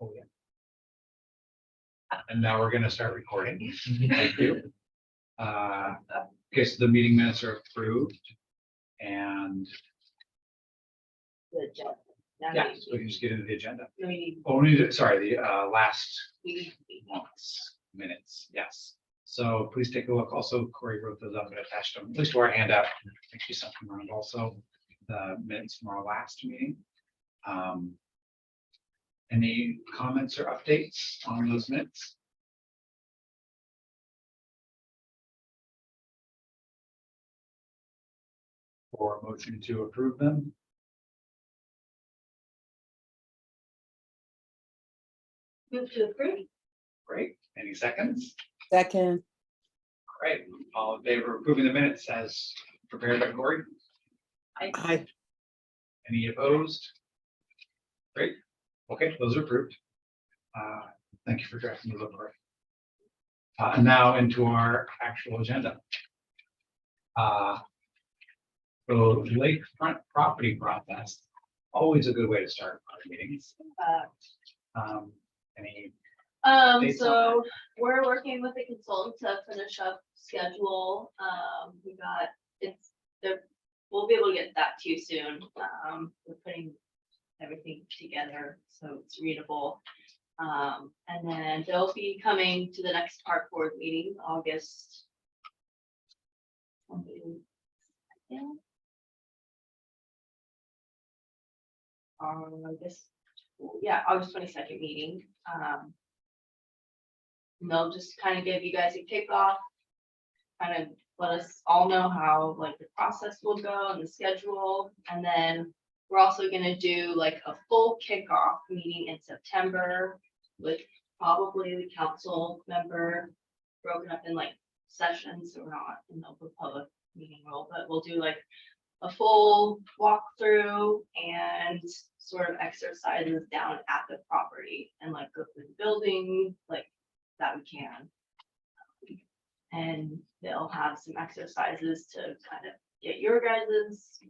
Oh, yeah. And now we're going to start recording. Thank you. Okay, so the meeting minutes are approved. And The agenda. Now yeah, so we can just get into the agenda. we need, Oh, we need to, sorry, the last we need minutes. Yes. So please take a look. Also, Corey wrote those up and attached them, at least to our handout. I think she sent them around also, the minutes from our last meeting. Any comments or updates on those minutes? Or a motion to approve them? move to approve. Great. Any seconds? Second. Great. All in favor of approving the minutes as prepared by Corey? Aye. Any opposed? Great. Okay, those are approved. Thank you for drafting those up, Corey. And now into our actual agenda. So lakefront property process, always a good way to start our meetings. Any dates on So we're working with a consultant to finish up schedule. We got, we'll be able to get that to you soon. We're putting everything together so it's readable. And then they'll be coming to the next park board meeting, August. August 22nd meeting. And they'll just kind of give you guys a kickoff, kind of let us all know how like the process will go and the schedule. And then we're also gonna do like a full kickoff meeting in September with probably the council member broken up in like sessions. So we're not in the open public meeting role, but we'll do like a full walkthrough and sort of exercises down at the property and like go through the building like that we can. And they'll have some exercises to kind of get your guys's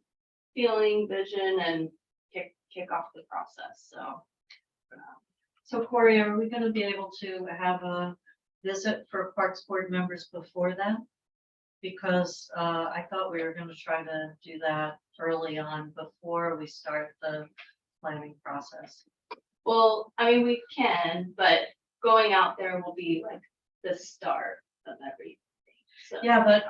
feeling, vision, and kick off the process. So Corey, are we gonna be able to have a visit for Parks Board members before that? Because I thought we were gonna try to do that early on before we start the planning process. Well, I mean, we can, but going out there will be like the start of everything. So Yeah, but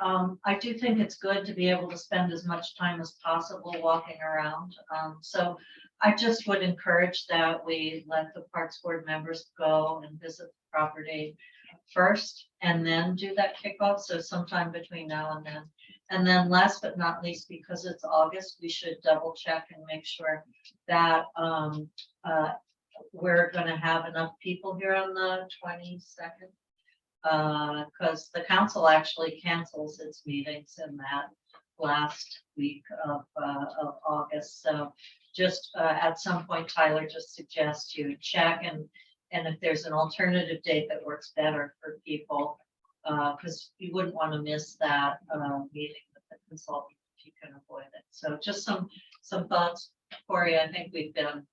I do think it's good to be able to spend as much time as possible walking around. So I just would encourage that we let the Parks Board members go and visit the property first and then do that kickoff. So sometime between now and then. And then last but not least, because it's August, we should double check and make sure that we're gonna have enough people here on the 22nd. Because the council actually cancels its meetings in that last week of August. So just at some point, Tyler just suggests you check and if there's an alternative date that works better for people, because you wouldn't want to miss that meeting with the consultant if you can avoid it. So just some thoughts, Corey. I think we've been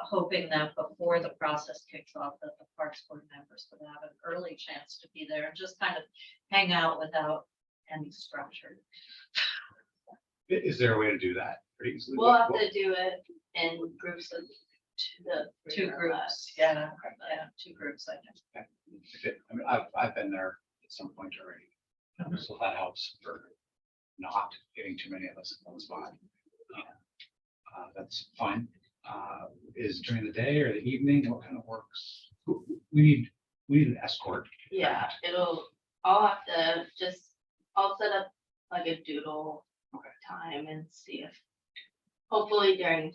hoping that before the process kicks off that the Parks Board members would have an early chance to be there and just kind of hang out without any structure. Is there a way to do that pretty easily? we'll have to do it in groups of Two groups, yeah, two groups, I think. I mean, I've been there at some point already, so that helps for not getting too many of us in one spot. That's fine. Is during the day or the evening? What kind of works? We need an escort. Yeah, I'll set up like a doodle time and see if hopefully during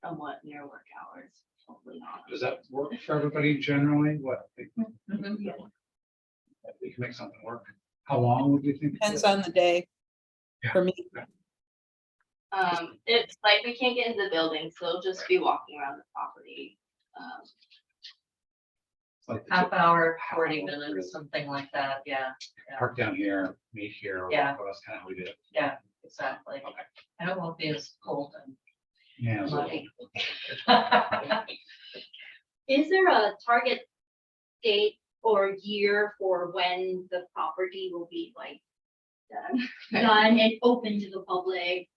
somewhat near work hours, hopefully not. Does that work for everybody generally? What? Yeah. We can make something work. How long would you think? Depends on the day. Yeah. For me, It's like we can't get into the building, so it'll just be walking around the property. It's like Half hour, Half 40 hour, minutes, something like that, yeah. park down here, meet here. Yeah. That's kind of how we did it. Yeah, exactly. Okay. And it won't be as cold and Yeah. muddy. Is there a target date or year for when the property will be like done and open to the public?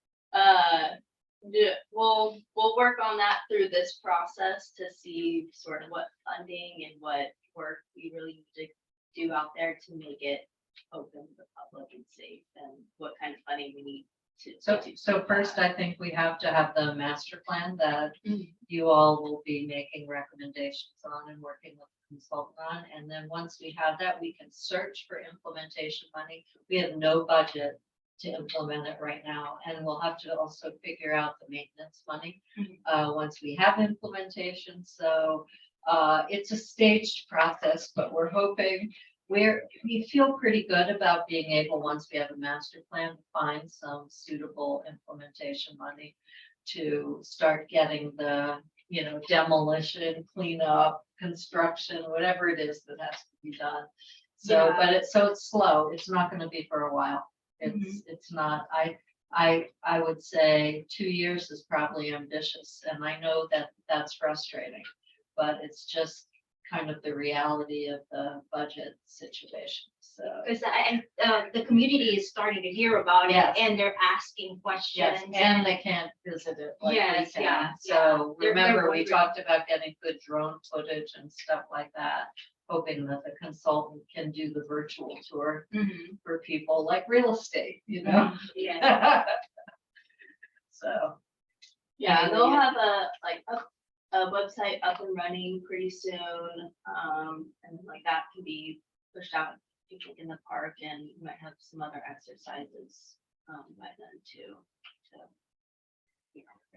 Yeah, we'll work on that through this process to see sort of what funding and what work we really need to do out there to make it open to the public and safe, and what kind of funding we need to. So first, I think we have to have the master plan that Mhm. you all will be making recommendations on and working with the consultant on. And then once we have that, we can search for implementation money. We have no budget to implement it right now, and we'll have to also figure out the maintenance money once we have implementation. So it's a staged process, but we're hoping we feel pretty good about being able, once we have a master plan, to find some suitable implementation money to start getting the, demolition, cleanup, construction, whatever it is that has to be done. So, Yeah. but it's slow. It's not going to be for a while. It's not, I would say 2 years is probably ambitious, and I know that that's frustrating, but it's just kind of the reality of the budget situation, so. Because the community is starting to hear about it Yes. and they're asking questions. Yes, and they can't visit it like we Yes, can. yeah, So They're remember, we wondering. talked about getting good drone footage and stuff like that, hoping that the consultant can do the virtual tour Mhm. for people like real estate, Yeah. So, Yeah, Anyway, they'll yeah. have a website up and running pretty soon. And like that can be pushed out in the park, and we might have some other exercises by then too. So,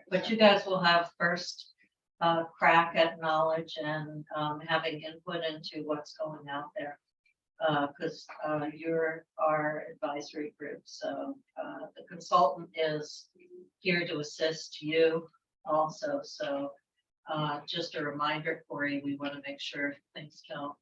but you guys will have first crack at knowledge and having input into what's going out there. Because you're our advisory group, so the consultant is here to assist you also. So just a reminder for you, we want to make sure things don't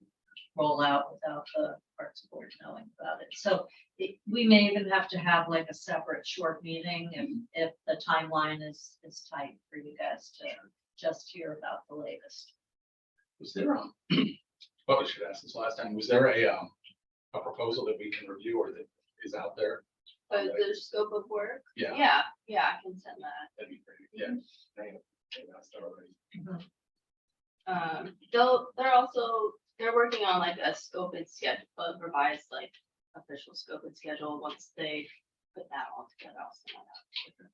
roll out without the Parks Board knowing about it. So we may even have to have like a separate short meeting if the timeline is tight for you guys to just hear about the latest. Was there what we should ask this last time, was there a proposal that we can review or that is out there? but the scope of work, Yeah, yeah, I can send that. that'd be great, yeah. They asked already. They're working on like a scope and schedule, revised like official scope and schedule. Once they put that all together, I'll send that out.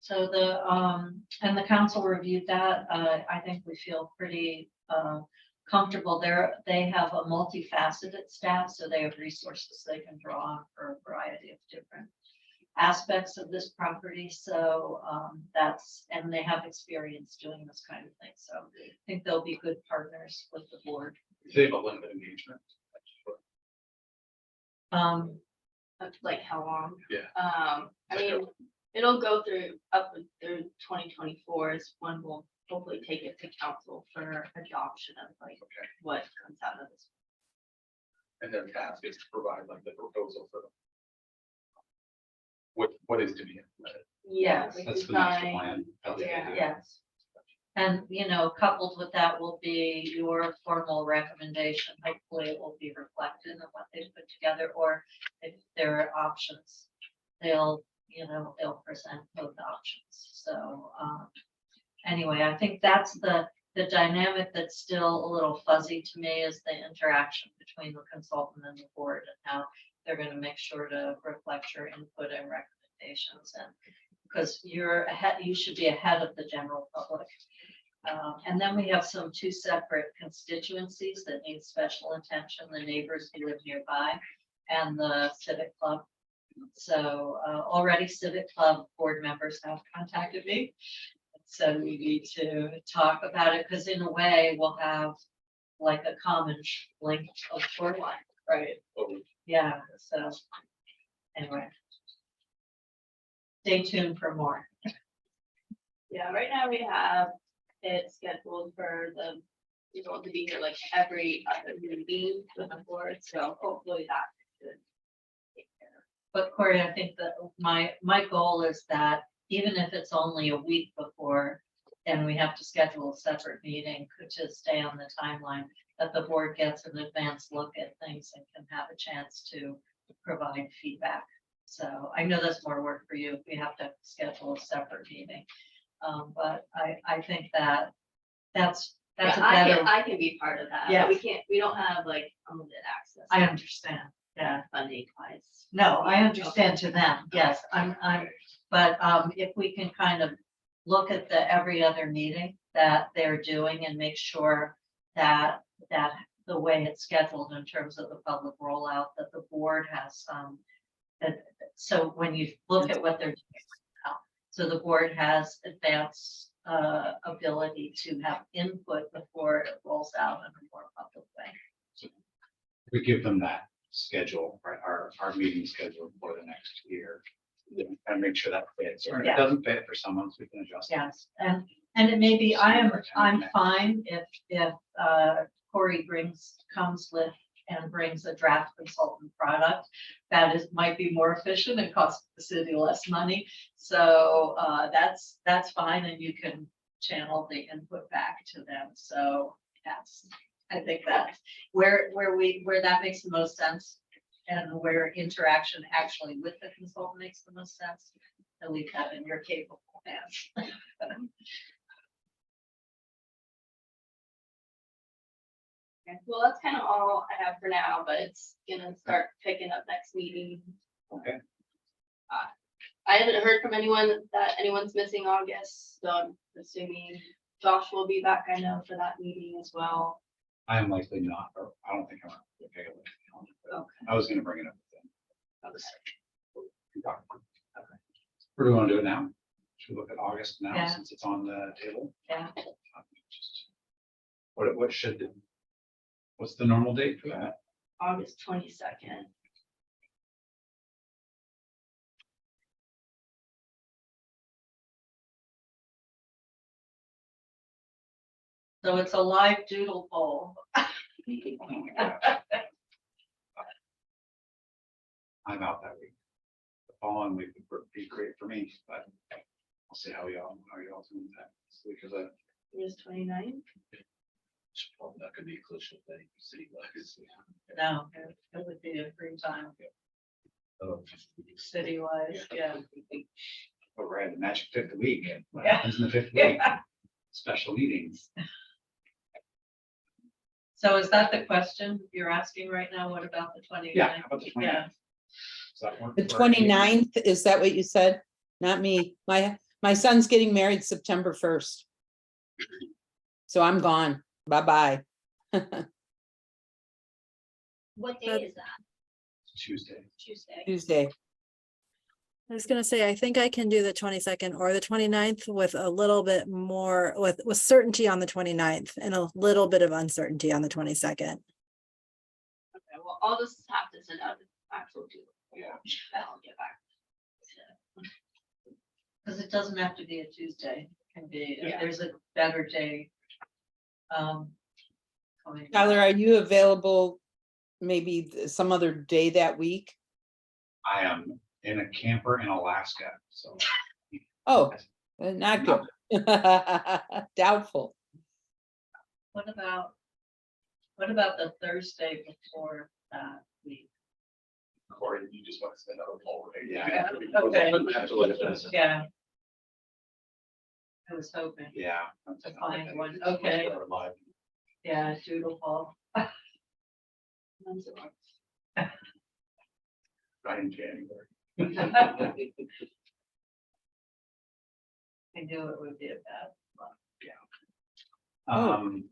So and the council reviewed that. I think we feel pretty comfortable there. They have a multifaceted staff, so they have resources they can draw on for a variety of different aspects of this property. So and they have experience doing this kind of thing. So I think they'll be good partners with the board. They have a limited engagement. Like how long? Yeah. I mean, it'll go up through 2024 is when we'll hopefully take it to council for adoption of like what comes out of this. And their task is to provide like the proposal for what is to be implemented. Yeah. Yes. That's the master plan. Yeah. Yes. And, coupled with that will be your formal recommendation. Hopefully it will be reflected in what they put together, or if there are options, they'll present both options. So, anyway, I think that's the dynamic that's still a little fuzzy to me, is the interaction between the consultant and the board, and how they're going to make sure to reflect your input and recommendations. And because you should be ahead of the general public. And then we have two separate constituencies that need special attention: the neighbors who live nearby and the civic club. So already civic club board members have contacted me. So we need to talk about it, because in a way we'll have like a common link of shoreline, right? Yeah, so anyway. Stay tuned for more. Yeah, right now we have it scheduled for the people to be here like every other meeting with the board, so hopefully that should take care of. But Corey, I think that my goal is that even if it's only a week before, and we have to schedule a separate meeting to stay on the timeline, that the board gets an advanced look at things and can have a chance to provide feedback. So I know that's more work for you if we have to schedule a separate meeting. But I think that that's a better, I can be part of that. Yeah. We don't have like unlimited access. I understand, yeah. Funding wise. No, I understand to them, yes, but if we can kind of look at the every other meeting that they're doing and make sure that the way it's scheduled in terms of the public rollout, that the board has so when you look at what they're doing now, so the board has advanced ability to have input before it rolls out in a more public way. We give them that schedule, right, our meeting schedule for the next year. And make sure that fits, or if it Yeah. doesn't fit for some months, we can adjust. Yes, and it may be, I'm fine if Corey comes with and brings a draft consultant product that might be more efficient and cost the city less money. So that's fine, and you can channel the input back to them. So yes, I think that's where that makes the most sense, and where interaction actually with the consultant makes the most sense. To leave that in your capable hands. Okay, well, that's kind of all I have for now, but it's gonna start picking up next meeting. Okay. I haven't heard from anyone that anyone's missing August, so I'm assuming Josh will be back, I know, for that meeting as well. I am likely not, or I don't think I'm gonna pick it up. Okay. I was gonna bring it up with them. Where do we want to do it now? Should we look at August now, Yeah. since it's on the table? Yeah. What's the normal date for that? August 22nd. So it's a live doodle poll. I'm out that week. The following week would be great for me, but I'll see how y'all doing that. Because August 29th. That could be a crucial thing, city-wise. No, it would be a free time, Oh, city-wise, yeah. we're at the magic fifth week. What Yeah. happens in the fifth week? Special meetings. So is that the question you're asking right now? What about the 29th? Yeah, how about the 29th? Yeah. Does that work The for everybody? 29th, is that what you said? Not me. My son's getting married September 1st. So I'm gone. Bye-bye. What day is that? Tuesday. Tuesday? Tuesday. I was gonna say, I think I can do the 22nd or the 29th with a little bit more, with certainty on the 29th and a little bit of uncertainty on the 22nd. Okay, well, I'll just have to send out the actual doodle. Yeah. I'll get back. Because it doesn't have to be a Tuesday, it can be, if Yeah. there's a better day. Coming. Tyler, are you available maybe some other day that week? I am in a camper in Alaska, so. Oh, not good. Doubtful. What about the Thursday before that week? Corey, you just want to send out a poll, right? Yeah. Okay. Absolutely. Yeah. I was hoping, Yeah. to find one, okay, yeah, doodle poll. Right in January. I knew it would be a bad one.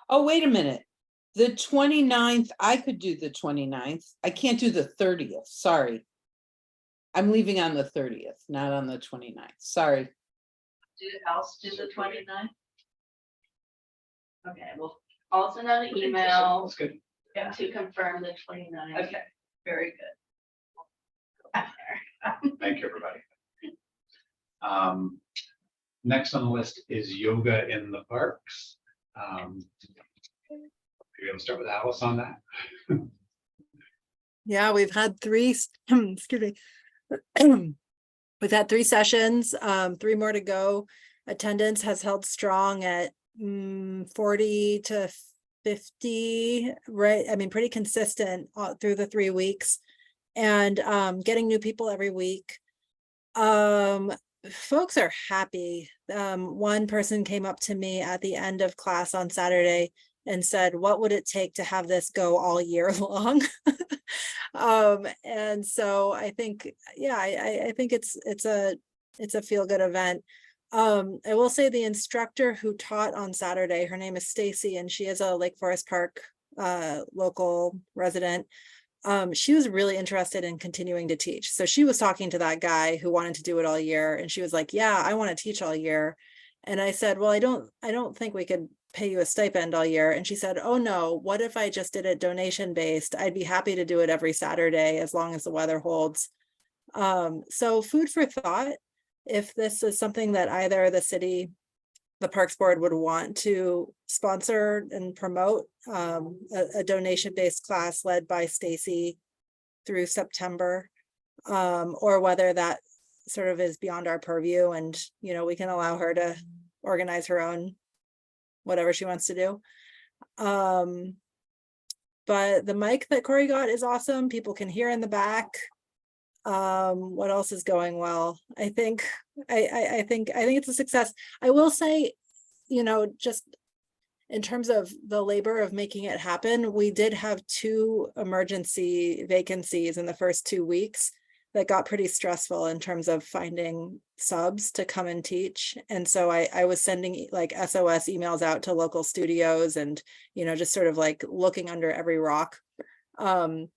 Oh, wait a minute. The 29th, I could do the 29th. I can't do the 30th. Sorry. I'm leaving on the 30th, not on the 29th. Sorry. Do the 29th? Okay, well, I'll send out an email That's good. Yeah, to confirm the 29th. okay, very good. Thank you, everybody. Next on the list is yoga in the parks. You're gonna start with Alice on that. Yeah, we've had three, excuse me. We've had 3 sessions, 3 more to go. Attendance has held strong at 40 to 50, right? I mean, pretty consistent through the 3 weeks, and getting new people every week. Folks are happy. One person came up to me at the end of class on Saturday and said, "What would it take to have this go all year long?" And so I think, yeah, I think it's a feel-good event. I will say the instructor who taught on Saturday, her name is Stacy, and she is a Lake Forest Park local resident. She was really interested in continuing to teach. So she was talking to that guy who wanted to do it all year, and she was like, "Yeah, I want to teach all year." And I said, "Well, I don't think we could pay you a stipend all year." And she said, "Oh no, what if I just did it donation based? I'd be happy to do it every Saturday as long as the weather holds." So food for thought, if this is something that either the city, the Parks Board would want to sponsor and promote, a donation-based class led by Stacy through September, or whether that sort of is beyond our purview, and we can allow her to organize her own whatever she wants to do. But the mic that Corey got is awesome. People can hear in the back. What else is going well? I think it's a success. I will say, just in terms of the labor of making it happen, we did have 2 emergency vacancies in the first 2 weeks that got pretty stressful in terms of finding subs to come and teach. And so I was sending like SOS emails out to local studios and, just sort of like looking under every rock. And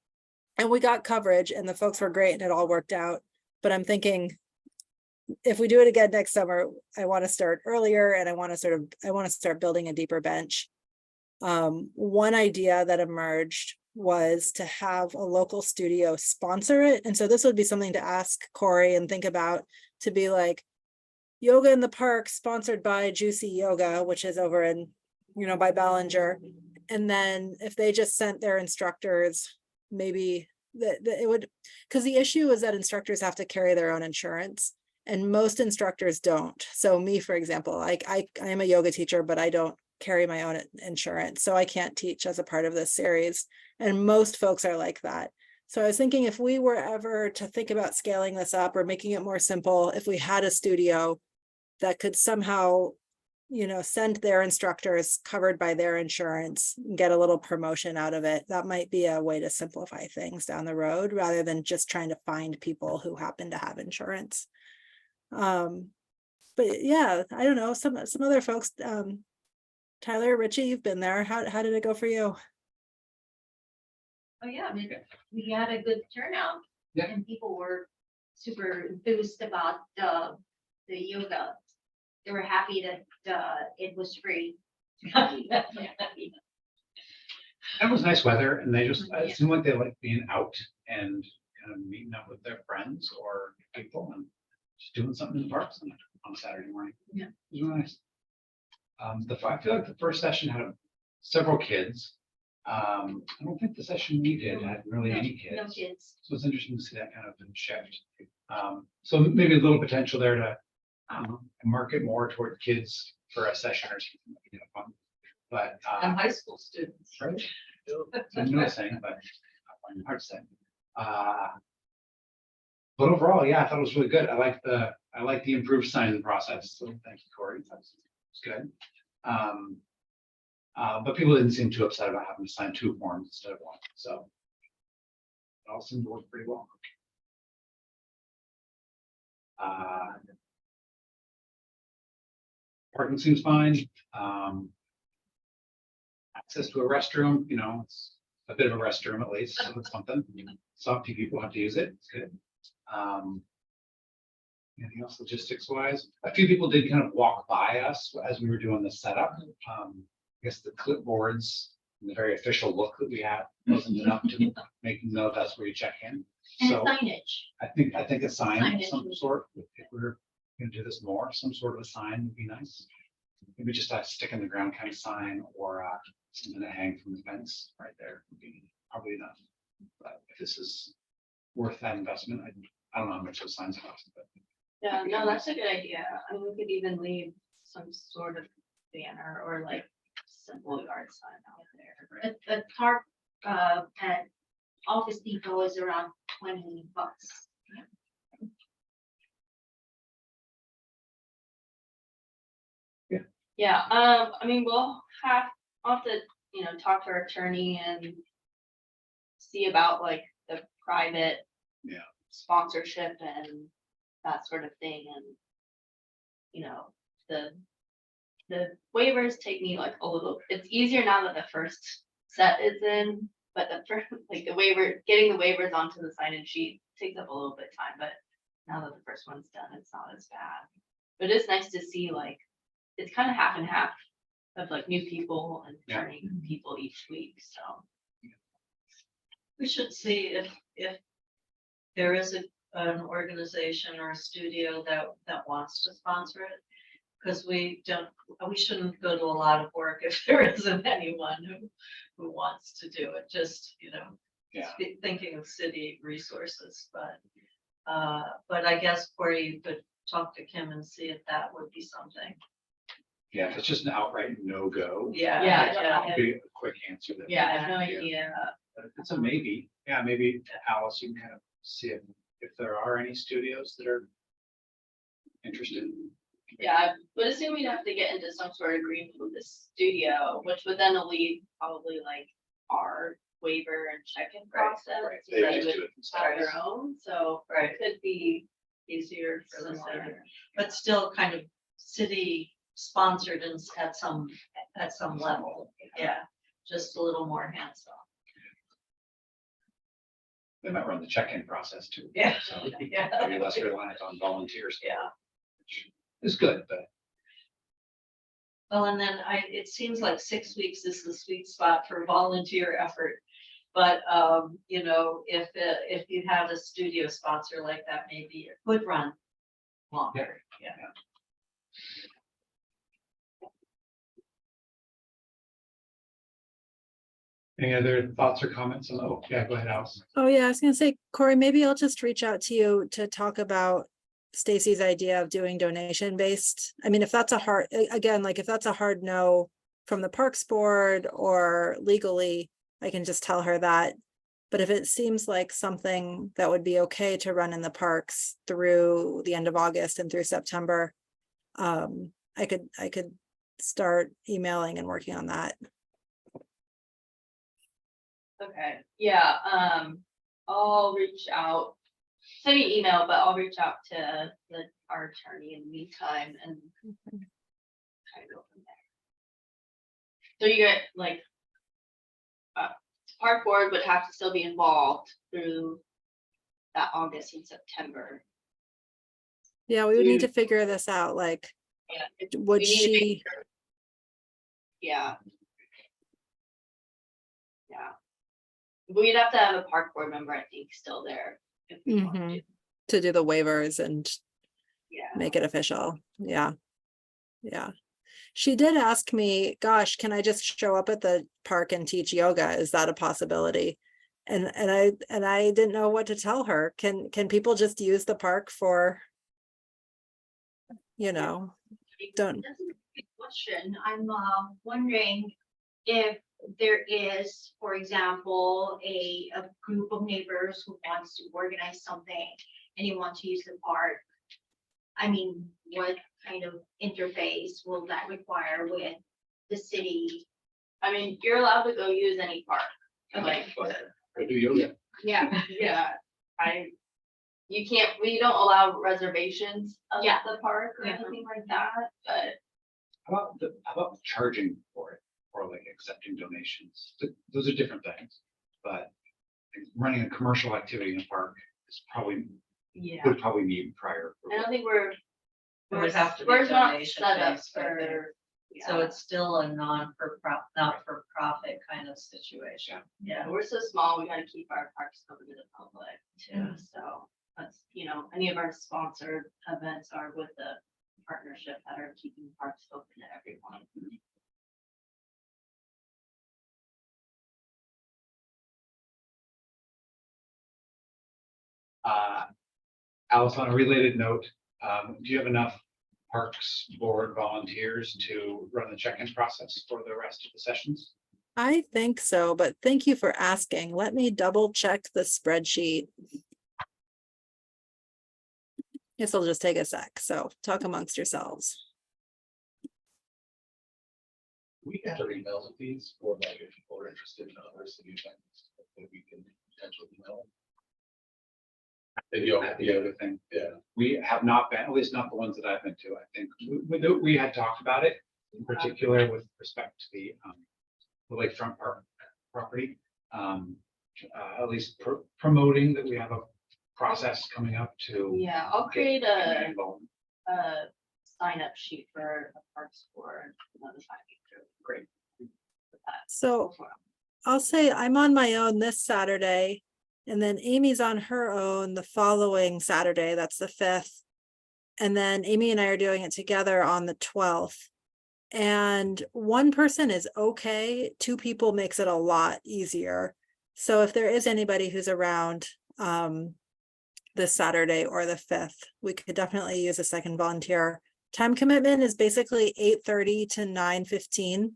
we got coverage and the folks were great and it all worked out. But I'm thinking, if we do it again next summer, I want to start earlier and I want to start building a deeper bench. One idea that emerged was to have a local studio sponsor it. And so this would be something to ask Corey and think about, to be like, yoga in the park sponsored by Juicy Yoga, which is over in, by Ballinger. And then if they just sent their instructors, maybe that it would, because the issue is that instructors have to carry their own insurance and most instructors don't. So me, for example, like I am a yoga teacher, but I don't carry my own insurance. So I can't teach as a part of this series. And most folks are like that. So I was thinking, if we were ever to think about scaling this up or making it more simple, if we had a studio that could somehow, send their instructors covered by their insurance and get a little promotion out of it, that might be a way to simplify things down the road rather than just trying to find people who happen to have insurance. But yeah, I don't know, some other folks, Tyler, Richie, you've been there. How did it go for you? Oh, yeah, I mean, we had a good turnout. Yeah. And people were super enthused about the yoga. They were happy that it was free. It was nice weather and they just, it seemed like they liked being out and kind of meeting up with their friends or people and just doing something in the parks on a Saturday morning. Yeah. It was really nice. I feel like the first session had several kids. I don't think the session we did had really any kids. No kids. So it's interesting to see that kind of shift. So maybe a little potential there to market more toward kids for a session or something. But And high school students. right? I'm noticing, but hard to say. But overall, yeah, I thought it was really good. I like the improved sign process. So thank you, Corey. That's good. But people didn't seem too upset about having to sign 2 forms instead of 1. So it all seemed to work pretty well. Parking seems fine. Access to a restroom, it's a bit of a restroom at least, so it's something. So a few people have to use it. It's good. Anything else logistics wise? A few people did kind of walk by us as we were doing the setup. I guess the clipboards and the very official look that we had wasn't enough to make them know that's where you check in. And So signage. I think a sign of Signage. some sort, if we're gonna do this more, some sort of a sign would be nice. Maybe just a stick in the ground kind of sign or something to hang from the fence right there would be probably enough. But if this is worth that investment, I don't know how much those signs cost, but Yeah, no, that's a good idea. I mean, we could even leave some sort of banner or like simple yard sign out there. A tarp, at Office Depot is around $20. Yeah, I mean, I'll have to, talk to our attorney and see about like the private Yeah. sponsorship and that sort of thing, and the waivers take me like a little, it's easier now that the first set is in, but the first, like getting the waivers onto the sign-in sheet takes up a little bit of time, but now that the first one's done, it's not as bad. But it's nice to see like, it's kind of half and half of like new people and Yeah. returning people each week, so. We should see if there is an organization or a studio that wants to sponsor it. Because we shouldn't go to a lot of work if there isn't anyone who wants to do it, just, Yeah. thinking of city resources, but I guess Corey, you could talk to Kim and see if that would be something. Yeah, if it's just an outright no-go. Yeah. Yeah, That'd be a quick answer. That Yeah, I have no Yeah. idea. But if it's a maybe, yeah, maybe Alice, you can kind of see if there are any studios that are interested. Yeah, I would assume we'd have to get into some sort of agreement with the studio, which would then lead probably like our waiver and check-in process. Right, so they they just would do it have themselves. their own, so Right, it could be easier for the Similar. city. but still kind of city sponsored and at some level, yeah, just a little more hands-on. They might run the check-in process too. Yeah. So Yeah. maybe less reliant on volunteers. Yeah. Which is good, but Well, and then it seems like 6 weeks is the sweet spot for volunteer effort. But, if you have a studio sponsor like that, maybe it could run longer, yeah. any other thoughts or comments on, oh, yeah, go ahead, Alice. Oh, yeah, I was gonna say, Corey, maybe I'll just reach out to you to talk about Stacy's idea of doing donation based. I mean, if that's a hard, again, like if that's a hard no from the Parks Board or legally, I can just tell her that. But if it seems like something that would be okay to run in the parks through the end of August and through September, I could start emailing and working on that. Okay, yeah, I'll reach out, send me an email, but I'll reach out to our attorney in the meantime and kind of go from there. So you get like, park board would have to still be involved through that August and September. Yeah, we would need to figure this out, like, Yeah, would we need to she, yeah. Yeah. We'd have to have a park board member, I think, still there. If we want Mhm. to. to do the waivers and Yeah. make it official? Yeah. Yeah. She did ask me, gosh, can I just show up at the park and teach yoga? Is that a possibility? And I didn't know what to tell her. Can people just use the park for, don't, That's a good question. I'm wondering if there is, for example, a group of neighbors who wants to organize something and you want to use the park. I mean, what kind of interface will that require with the city? I mean, you're allowed to go use any park. Like, Go do yoga. yeah, we don't allow reservations of Yeah. the park or Yeah. anything like that, but How about charging for it or like accepting donations? Those are different things, but running a commercial activity in a park is yeah, would probably need prior. I don't think we're. It would have to be We're not donation set up based, I think. for. So yeah. it's still a not-for-profit kind of situation. Yeah, we're so small, we gotta keep our parks open to the public too, so that's, any of our sponsored events are with the partnership that are keeping parks open to everyone. Alice, on a related note, Do you have enough Parks Board volunteers to run the check-in process for the rest of the sessions? I think so, but thank you for asking. Let me double check the spreadsheet. Guess it'll just take a sec, so talk amongst yourselves. We got our emails with these for like if people are interested in other city events that we can potentially email. Maybe you'll have the other thing. Yeah. We have not been, at least not the ones that I've been to, I think. We had talked about it in particular with respect to the Lakefront Park property. At least promoting that we have a process coming up to. Yeah, I'll create get a involved. sign up sheet for the Parks Board. Another time. Great. So I'll say I'm on my own this Saturday, and then Amy's on her own the following Saturday, that's the 5th. And then Amy and I are doing it together on the 12th. And one person is okay, 2 people makes it a lot easier. So if there is anybody who's around this Saturday or the 5th, we could definitely use a second volunteer. Time commitment is basically 8:30 to 9:15.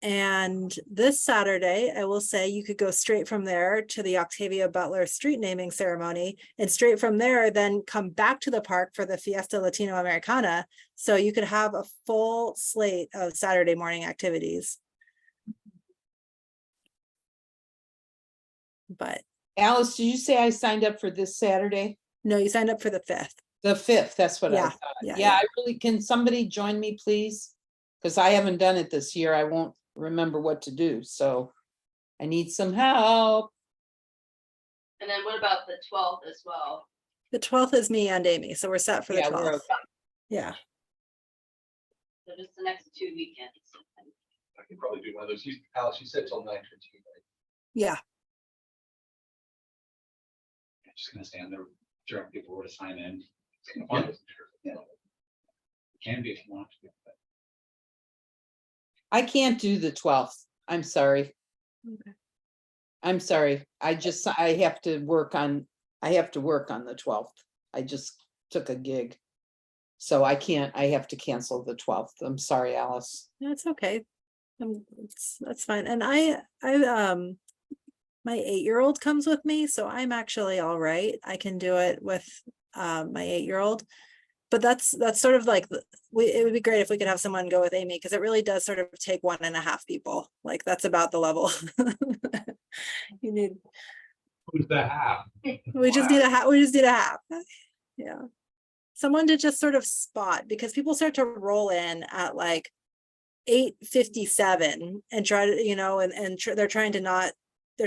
And this Saturday, I will say you could go straight from there to the Octavia Butler street naming ceremony, and straight from there, then come back to the park for the Fiesta Latino Americana. So you could have a full slate of Saturday morning activities. But Alice, did you say I signed up for this Saturday? no, you signed up for the 5th. The 5th, that's what I Yeah, thought. yeah, Yeah, yeah. I really, can somebody join me, please? Because I haven't done it this year. I won't remember what to do, so I need some help. And then what about the 12th as well? The 12th is me and Amy, so we're set for the Yeah, we're 12th. okay. Yeah, So just the next 2 weekends. I can probably do one of those. Alice, you said till 9:15, right? yeah. I'm just gonna stand there, direct people where to sign in. Yeah. Can be if you want to. But I can't do the 12th. I'm sorry. Okay. I'm sorry. I have to work on the 12th. I just took a gig. So I have to cancel the 12th. I'm sorry, Alice. That's okay. That's fine. And my 8-year-old comes with me, so I'm actually all right. I can do it with my 8-year-old. But that's sort of like, it would be great if we could have someone go with Amy, because it really does sort of take 1.5 people. Like, that's about the level. You need, who's the half? we just need a half. Yeah. Someone to just sort of spot, because people start to roll in at like 8:57 and try to, they're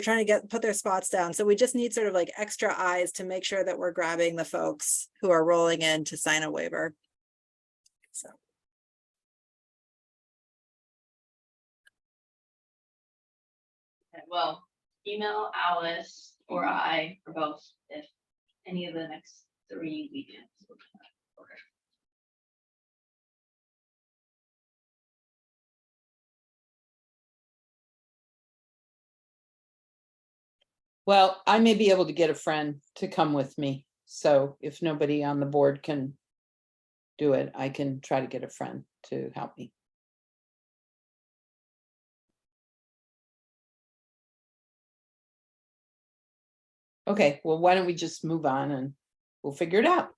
trying to put their spots down. So we just need sort of like extra eyes to make sure that we're grabbing the folks who are rolling in to sign a waiver. So. Okay, well, email Alice or I or both if any of the next 3 weekends. Okay. Well, I may be able to get a friend to come with me. So if nobody on the board can do it, I can try to get a friend to help me. Okay, well, why don't we just move on and we'll figure it out.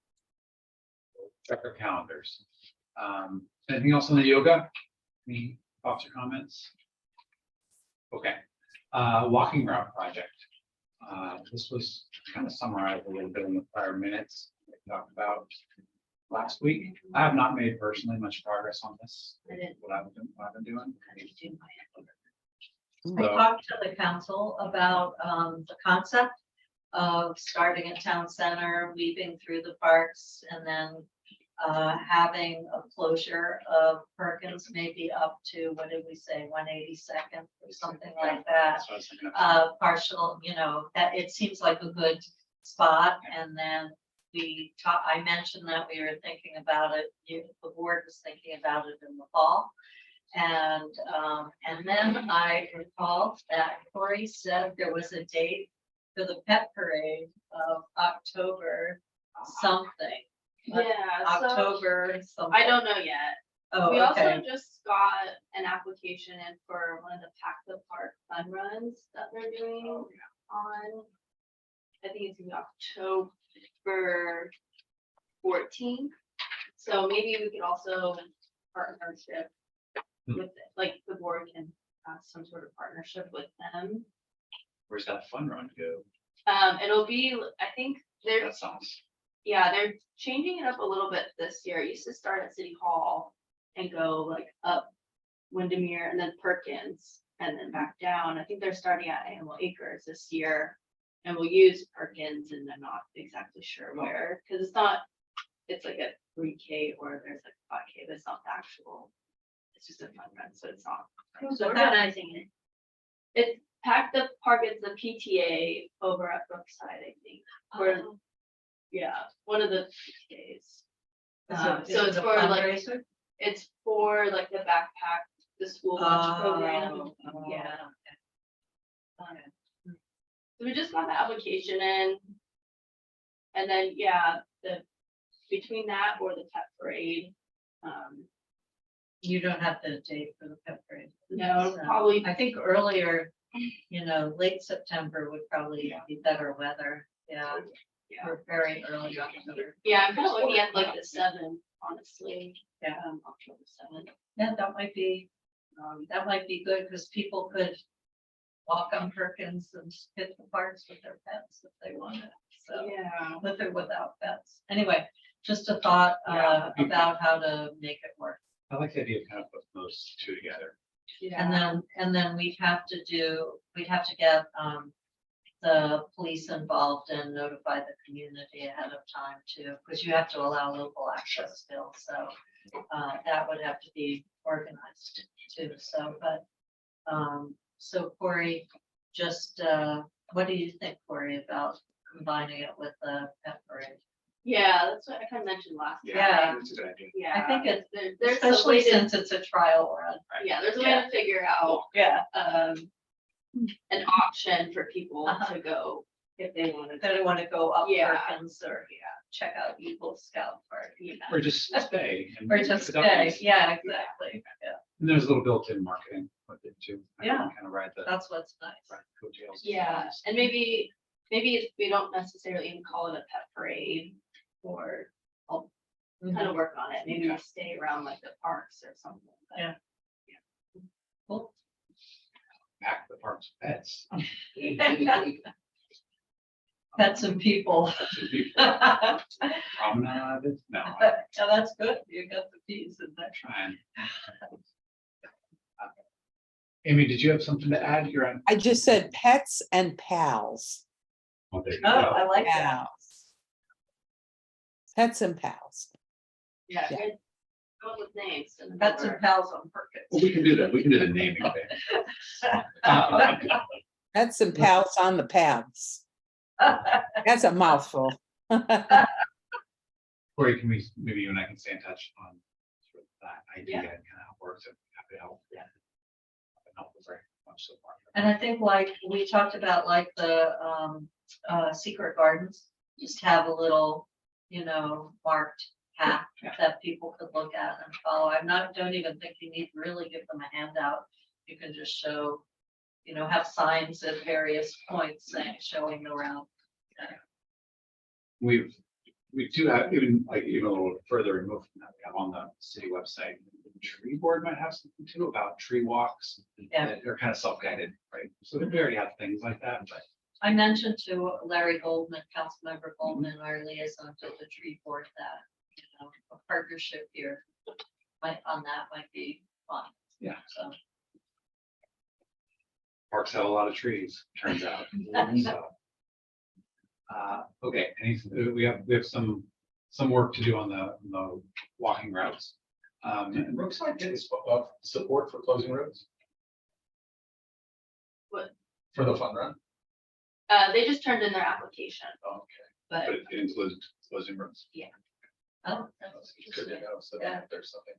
Check our calendars. Anything else on the yoga? Any thoughts or comments? Okay, walking route project. This was kind of summarized a little bit in the prior minutes we talked about last week. I have not made personally much progress on this. I didn't. What I've been doing. I So, talked to the council about the concept of starting at town center, weaving through the parks, and then having a closure of Perkins, maybe up to, what did we say, 182nd or something like that. that's what I was thinking of. Partial, that it seems like a good spot. And then I mentioned that we were thinking about it, the board was thinking about it in the fall. And then I recall that Corey said there was a date for the pet parade of October something. Like Yeah, so October, something. I don't know yet. Oh, We also okay. just got an application in for one of the Pack the Park fun runs that they're doing on, I think it's gonna be October 14th. So maybe we could also partnership with, like, the board can have some sort of partnership with them. Where's that fun run go? It'll be, I think they're, That sounds, yeah, they're changing it up a little bit this year. It used to start at City Hall and go like up Windermere and then Perkins and then back down. I think they're starting at Animal Acres this year. And we'll use Perkins and I'm not exactly sure where, because it's not, it's like a 3K or there's like 5K, but it's not the actual. It's just a fun run, so it's not. Who's organizing it? It's Pack the Park, it's the PTA over at Brookside, I think. Where, Oh. yeah, one of the PTAs. Is So it it's a for like, fundraiser? it's for like the backpack, the school lunch program, Oh, yeah. So we just got the application in. And then, yeah, between that or the pet parade, You don't have the date for the pep parade. no, So, probably, I think earlier, late September would probably be better weather. Yeah, yeah, or very early October. yeah, I'm kind of looking at like the 7th, honestly. Yeah. October 7th. Yeah, that might be good because people could walk on Perkins and hit the parks with their pets if they wanted. So Yeah. with or without pets. Anyway, just a thought about how to make it work. I like the idea of kind of putting those two together. And then we'd have to get the police involved and notify the community ahead of time too, because you have to allow local access still, so that would have to be organized too, so, but so Corey, just what do you think, Corey, about combining it with the pet parade? Yeah, that's what I kind of mentioned last time. Yeah. That's a good idea. Yeah. I think it's, There's a especially way to, since it's a trial run. yeah, there's a way to figure out Yeah. an option for people to go if they want to. They want to go up Yeah. Perkins or check out Eagle Scout Park. Or just stay. and Or just without stay, these- yeah, exactly, yeah, And there's a little built-in marketing with it too. Yeah. Kind of ride the that's what's nice. coattails. Yeah, and maybe if we don't necessarily even call it a pet parade, or I'll kind of work on it, maybe we stay around like the parks or something. but- Yeah. Cool. Pack the parks with pets. Pets and people. Should be promenade. No, I'm Yeah, that's good, you got the piece in there. trying. Amy, did you have something to add? You're on. I just said pets and pals. Oh, there you Oh, go. I like that. Pals. Pets and pals. Yeah, Yeah. good. Go with names. and Pets and remember. pals on Perkins. Well, we can do that. We can do the naming thing. Pets and pals on the paths. That's a mouthful. Corey, can we, maybe you and I can stay in touch on sort of that idea Yeah. and kind of how it works. If happy to help. Yeah. Help very much so far. And I think like we talked about like the secret gardens, just have a little, marked path Yeah. that people could look at and follow. Don't even think you need to really give them a handout. You can just show, have signs at various points saying, showing the route. We do have, even a little further removed from that, we have on the city website, the tree board might have something too about tree walks. Yeah. That They're kind of self-guided, right? So we already have things like that, but I mentioned to Larry Goldman, Councilmember Goldman, our liaison to the tree board, that, a partnership here might be fun. Yeah. So, parks have a lot of trees, turns out. So, okay, we have some work to do on the walking routes. Did Brookside get support for closing roads? What? For the fun run? They just turned in their application, Oh, okay. but But it includes closing roads. oh, That's good to know. So Yeah. if there's something,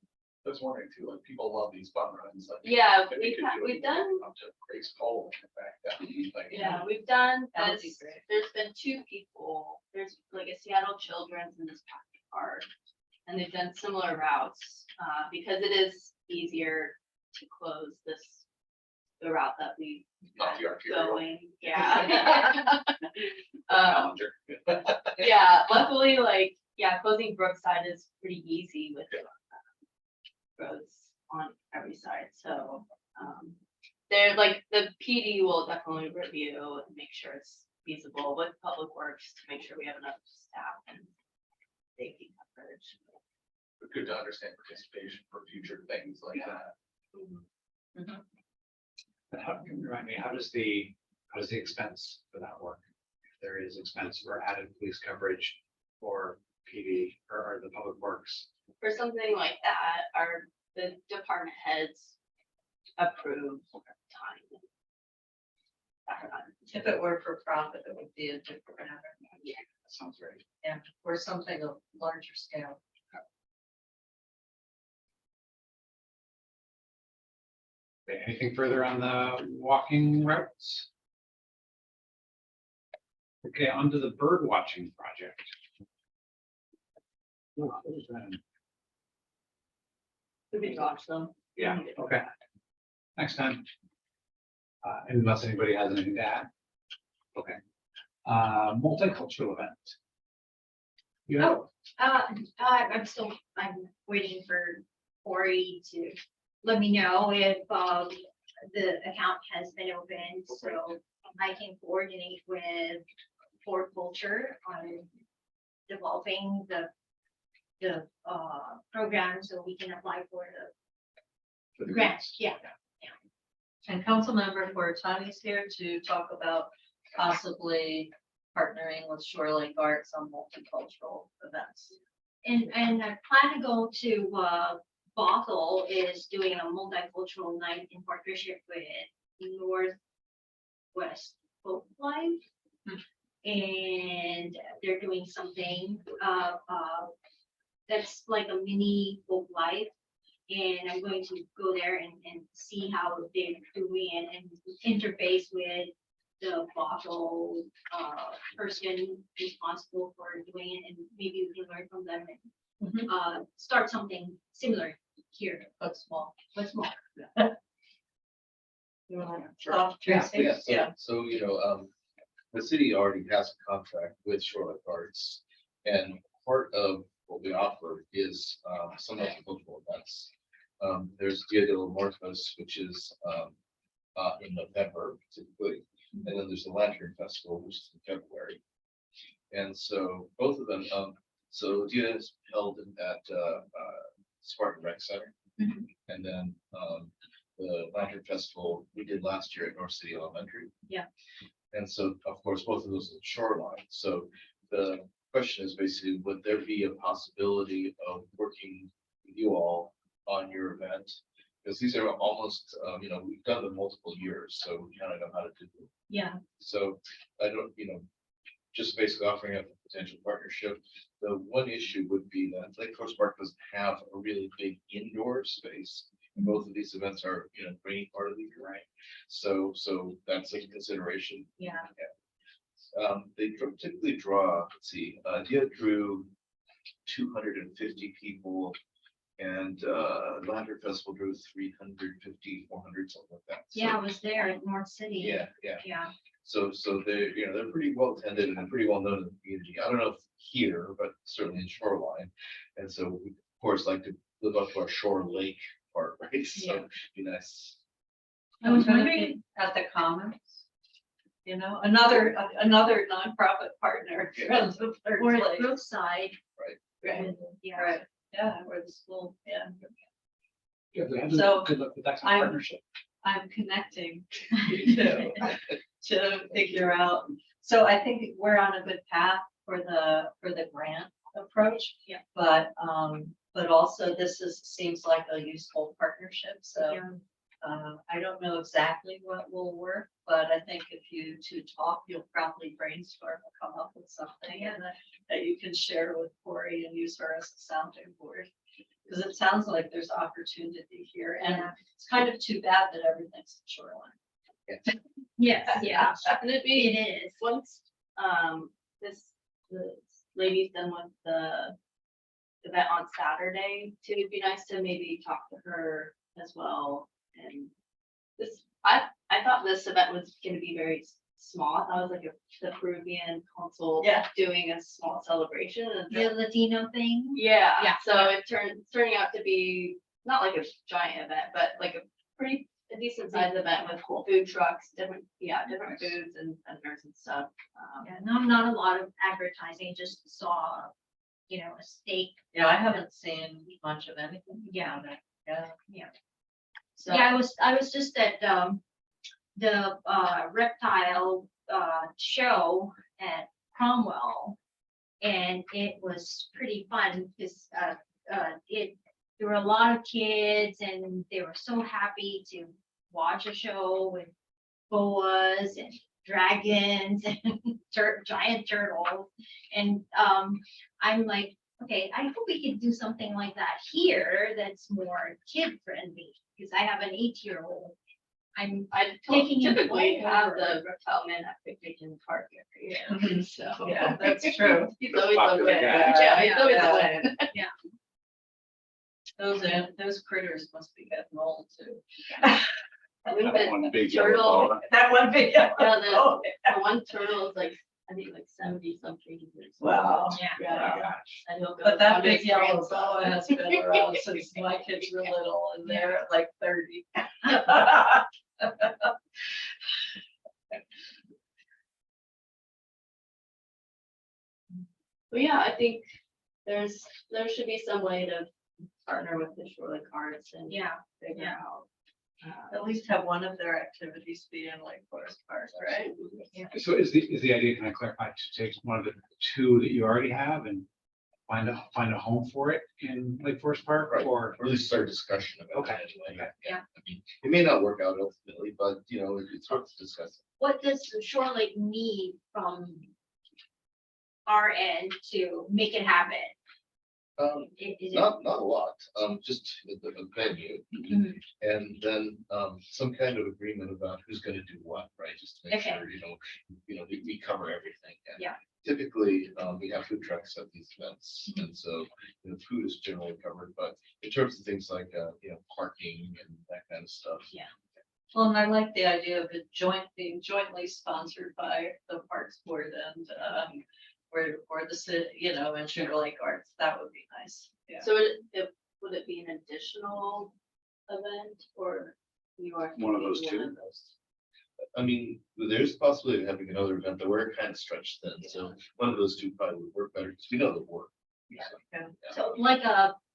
I was wondering too, like people love these fun runs. Like, yeah, if they could do it we've done, Up to Grace Cole and back down. Like, yeah, we've done, That would be this. great. There's been 2 people, there's like a Seattle Children's in this park. And they've done similar routes, because it is easier to close the route that we Not the arterial. going, yeah. Challenger. Yeah, luckily, like, yeah, closing Brookside is pretty easy with roads on every side, so, they're like, the PD will definitely review and make sure it's feasible with Public Works to make sure we have enough staff and safety coverage. But good to understand participation for future things like that. But how, can you remind me, how does the expense for that work? If there is expense for added police coverage or PD or the public works? For something like that, the department heads approve time. If it were for profit, it would be a different matter. Yeah. That sounds right. Yeah, or something of larger scale. Okay, anything further on the walking routes? Okay, on to the bird watching project. Oh, what is that? We can watch them. Yeah, okay. Next time. Unless anybody has anything to add. Okay. Multicultural event. You know, I'm waiting for Corey to let me know if, the account has been opened, so I can coordinate with Ford Culture on developing the program so we can apply for for the the grants, yeah. And Councilmember Fortani's here to talk about possibly partnering with Shore Lake Arts on multicultural events. And I plan to go to, Bothell is doing a multicultural night in partnership with Northwest Folk Life. And they're doing something, that's like a mini folk life. And I'm going to go there and see how they're doing and interface with the Bothell, person responsible for doing it, and maybe we can learn from them and start something similar here, But small. but small. You want to Sure. talk, Yeah, Tracy? Yeah, Yeah. so, the city already has a contract with Shore Lake Arts. And part of what we offer is, some multicultural events. There's Dia de los Muertos, which is, in November typically. And then there's the Lantern Festival, which is in February. And so both of them, so Dia is held at, Spartan Rec Center. And then, the Lantern Festival we did last year at North City Elementary. Yeah. And so, of course, both of those are shoreline. So the question is basically, would there be a possibility of working with you all on your event? Because these are almost, we've done them multiple years, so we kind of know how to do them. Yeah, So I don't, just basically offering up a potential partnership. The one issue would be that Lake Forest Park doesn't have a really big indoor space. And both of these events are, rainy part of the year, right? So that's a consideration. yeah. They typically draw, let's see, Dia drew 250 people. And Lantern Festival drew 350, 400, something like that. So, Yeah, I was there at North City. yeah. Yeah, So they're, they're pretty well attended and pretty well known in the community. I don't know if here, but certainly in Shoreline. And so we, of course, like to live up to our Shore Lake part, right? So Yeah. it'd be nice. I was gonna wondering- be at the Commons. Another nonprofit partner from the third or at place. Brookside. Right, Yeah. right, yeah, or the school, yeah. Yeah, we have So, good luck with that kind of I'm- partnership. I'm connecting to figure out. So I think we're on a good path for the grant approach. Yeah. But also this seems like a useful partnership, so. Yeah. I don't know exactly what will work, but I think if you two talk, you'll probably brainstorm and come up with something and that you can share with Corey and use her as a sounding board. Because it sounds like there's opportunity here, and Yeah. it's kind of too bad that everything's in Shoreline. Yes, yeah, And it'd be, it is. once, the lady's done with the event on Saturday too. It'd be nice to maybe talk to her as well. And this, I thought this event was gonna be very small. I thought it was like the Peruvian consul Yeah. doing a small celebration. And The Latino thing. yeah, Yeah. so it's turning out to be not like a giant event, but like a decent sized event with food trucks, different foods and vendors and stuff. Yeah, not a lot of advertising, just saw, a steak. Yeah, I haven't seen much of anything. Yeah. about it. Yeah. So Yeah, I was just at, the, reptile, show at Cromwell. And it was pretty fun because, there were a lot of kids and they were so happy to watch a show with boas and dragons and giant turtles. And, I'm like, okay, I hope we could do something like that here that's more kid friendly, because I have an 8-year-old. I Taking it typically have over. the reptile man at picnic in the park every year, so. Yeah, that's true. He's always a Popular win. guy. Yeah, he's always Yeah. a win. Those critters must be getting old too. I think That one the big yellow turtle, ball. That one big. yeah, the one turtle is like, I think like 70 something years old. Wow. Yeah. Oh Yeah, my gosh. and he'll go. But that on big his yellow grandson. boa has been around since my kids were little and they're like 30. But yeah, I think there should be some way to partner with the Shorely Arts and Yeah, figure yeah. out. At least have one of their activities be in Lake Forest Park, right? So is the idea, can I clarify, to take one of the two that you already have and find a home for it in Lake Forest Park, Right. or? Really start discussion about Okay. it anyway. Okay. Yeah. I mean, it may not work out ultimately, but it's worth discussing. what does Shore Lake need from our end to make it happen? Is it? Not a lot, just the venue. Mhm. And then some kind of agreement about who's gonna do what, right? Just to make Okay. sure, we cover everything. And Yeah. Typically, we have food trucks at these events, and so food is generally covered, but in terms of things like parking and that kind of stuff. Yeah. Well, and I like the idea of it being jointly sponsored by the Parks Board and or the city, and Sugar Lake Arts. That would be nice. Yeah. So would it be an additional event or you are? One of those thinking one two? of those? I mean, there's a possibility of having another event, but we're kind of stretched thin, so one of those two probably would work better, because we know the work. Yeah. So like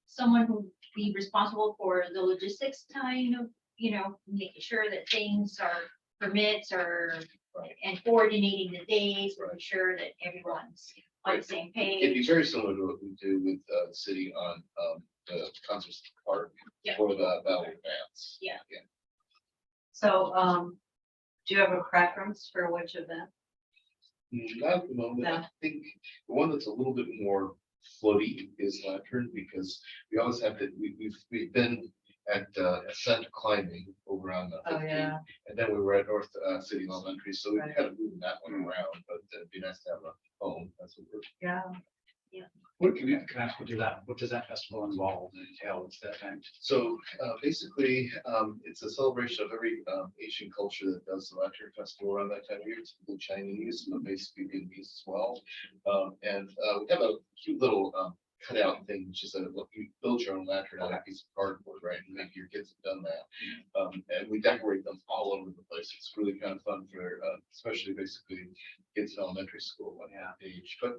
someone who be responsible for the logistics kind of, making sure that things are permits or and coordinating the days, making sure that everyone's on the same It'd be page. very similar to what we do with the city on the concerts park Yeah. for the Battle of Bands. Yeah. So, do you have a preference for which event? Not at the moment. No. I think the one that's a little bit more floaty is Lantern, because we always have to, we've been at Ascent Climbing over on the Oh, 15, yeah. and then we were at North City Elementary, so we Right. kind of moved that one around, but it'd be nice to have a home. That's what we're. Yeah. What can I ask, what does that festival involve and entail? What's that event? So basically, it's a celebration of every Asian culture that does the Lantern Festival around that time of year. It's the Chinese, but basically Vietnamese as well. And we have a cute little cutout thing, which is look, you build your own lantern out of a piece of cardboard, right? And maybe your kids have done that. And we decorate them all over the place. It's really kind of fun for especially basically kids in elementary school when age, but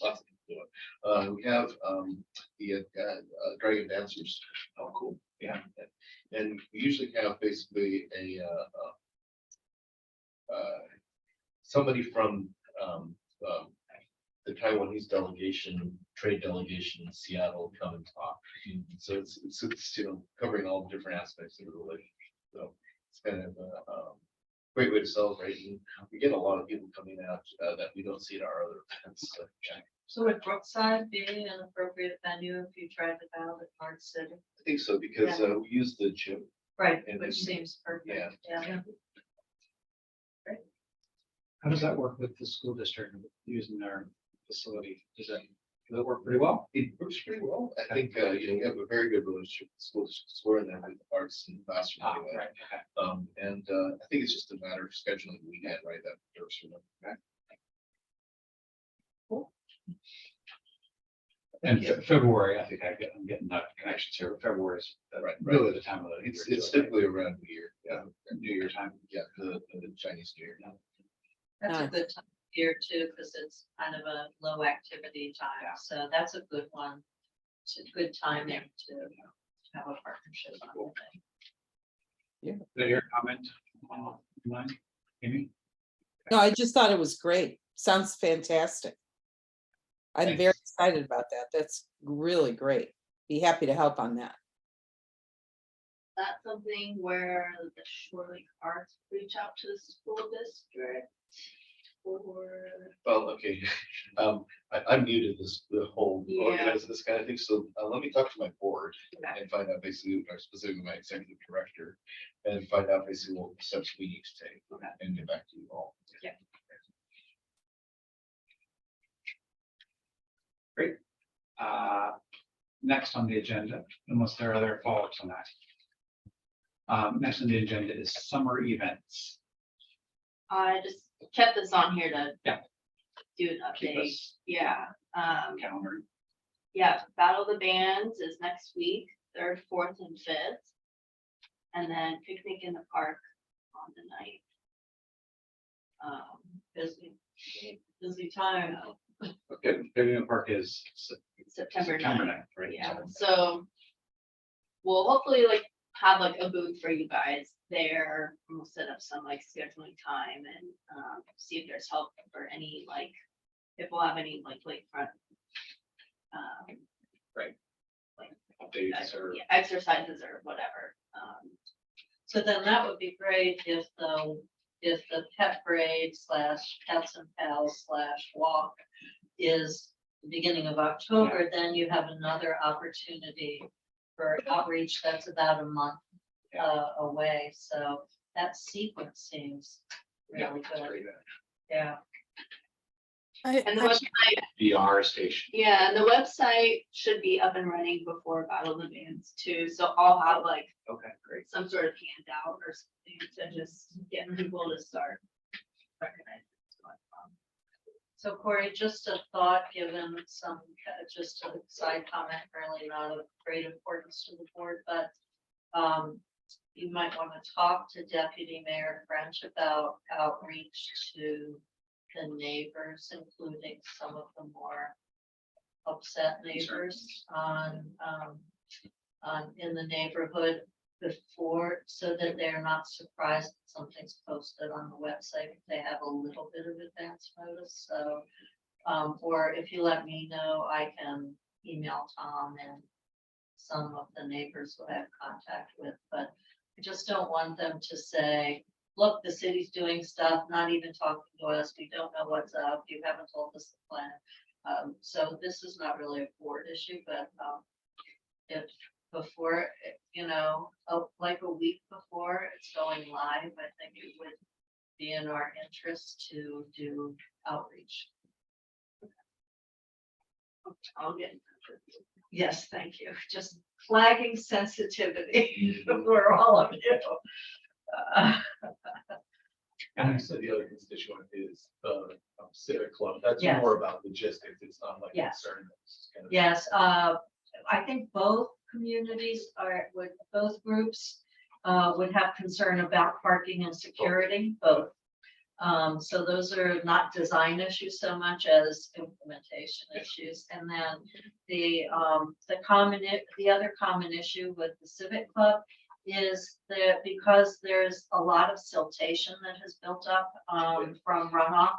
lots of people do it. We have the dragon dancers. Oh, cool. Yeah. And we usually have basically somebody from the Taiwanese trade delegation in Seattle come and talk. So it's covering all the different aspects of the relationship. So it's kind of a great way to celebrate. And we get a lot of people coming out that we don't see at our other events. So, yeah. So would Brookside be an appropriate venue if you tried it out at North City? I think so, because we use the gym. Right, And which it's- seems perfect. Yeah. How does that work with the school district using their facility? Does that work pretty well? It works pretty well. I think, we have a very good relationship with schools. We're in there with arts and classroom. Ah, anyway. right, okay. And I think it's just a matter of scheduling the weekend, right? That works for them. And February, I think I'm getting that connections here. But February is Right. really the time of the year. It's to do it, right? typically around New Year. Yeah, New Year time. yeah, the Chinese New Year. That's a Nice. good time of year too, because it's kind of a low activity Yeah. time, so that's a good one. It's a good timing to have a partnership on it. Did I hear a comment on mine? Amy? No, I just thought it was great. Sounds fantastic. I'm very Thanks. excited about that. That's really great. Be happy to help on that. That's something where the Shore Lake Arts reach out to the school district or. Well, okay, I'm new to this, the whole Yeah. organizing this kind of thing, so let me talk to my board Okay. and find out basically, or specifically my executive director, and find out basically what steps we need to take Okay. and get back to you all. Next on the agenda, unless there are other follow-ups on that. Next on the agenda is summer events. I just kept this on here to. Yeah. Do an Keep update, us yeah, calendar. yeah, Battle of the Bands is next week, 3rd, 4th, and 5th. And then picnic in the park on the 9th. Busy time, Okay, Pavilion Park is September September 9th. 9th, right? Yeah, so we'll hopefully like have like a booth for you guys there. We'll set up some like scheduling time and see if there's help for any like, if we'll have any like lakefront. Right. Like Updates or yeah, exercises or whatever. So then that would be great if the pet parade slash pets and pals slash walk is the beginning of October, then you have another opportunity for outreach that's about a month away, so that sequence seems yeah, really that's good, pretty good. yeah. And the website, VR station. yeah, and the website should be up and running before Battle of the Bands too. So I'll have like Okay, great. some sort of handout or something to just get people to start recognizing what's going on. So Corey, just a thought, given some, just a side comment, really not of great importance to the board, but you might want to talk to Deputy Mayor French about outreach to the neighbors, including some of the more upset neighbors in the neighborhood before, so that they're not surprised that something's posted on the website if they have a little bit of advance notice. So, or if you let me know, I can email Tom and some of the neighbors who I have contact with, but I just don't want them to say, look, the city's doing stuff, not even talking to us, we don't know what's up, you haven't told us the plan. So this is not really a board issue, but if before, like a week before it's going live, I think it would be in our interest to do outreach. I'll get in touch with you. Yes, thank you. Just flagging sensitivity for all of you. And I said the other constituent is the civic club. That's Yes. more about logistics. It's not like Yes. concern. It's kind of- Yes, I think both communities both groups would have concern about parking and security, both. So those are not design issues so much as implementation issues. And then the other common issue with the Civic Club is that because there's a lot of siltation that has built up from runoff,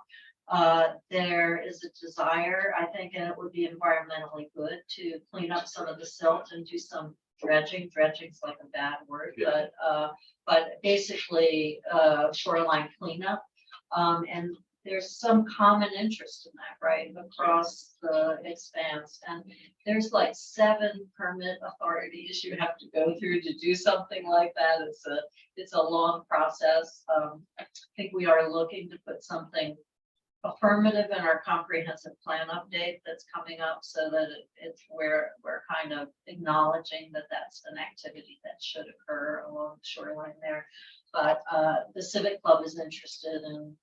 there is a desire, I think, and it would be environmentally good to clean up some of the silt and do some dredging. Dredging's like a bad word, Yeah. but basically shoreline cleanup. And there's some common interest in that, right, across the expanse. And there's like 7 permit authorities you have to go through to do something like that. It's a long process. I think we are looking to put something affirmative in our comprehensive plan update that's coming up, so that it's where we're kind of acknowledging that that's an activity that should occur along the shoreline there. But the Civic Club is interested in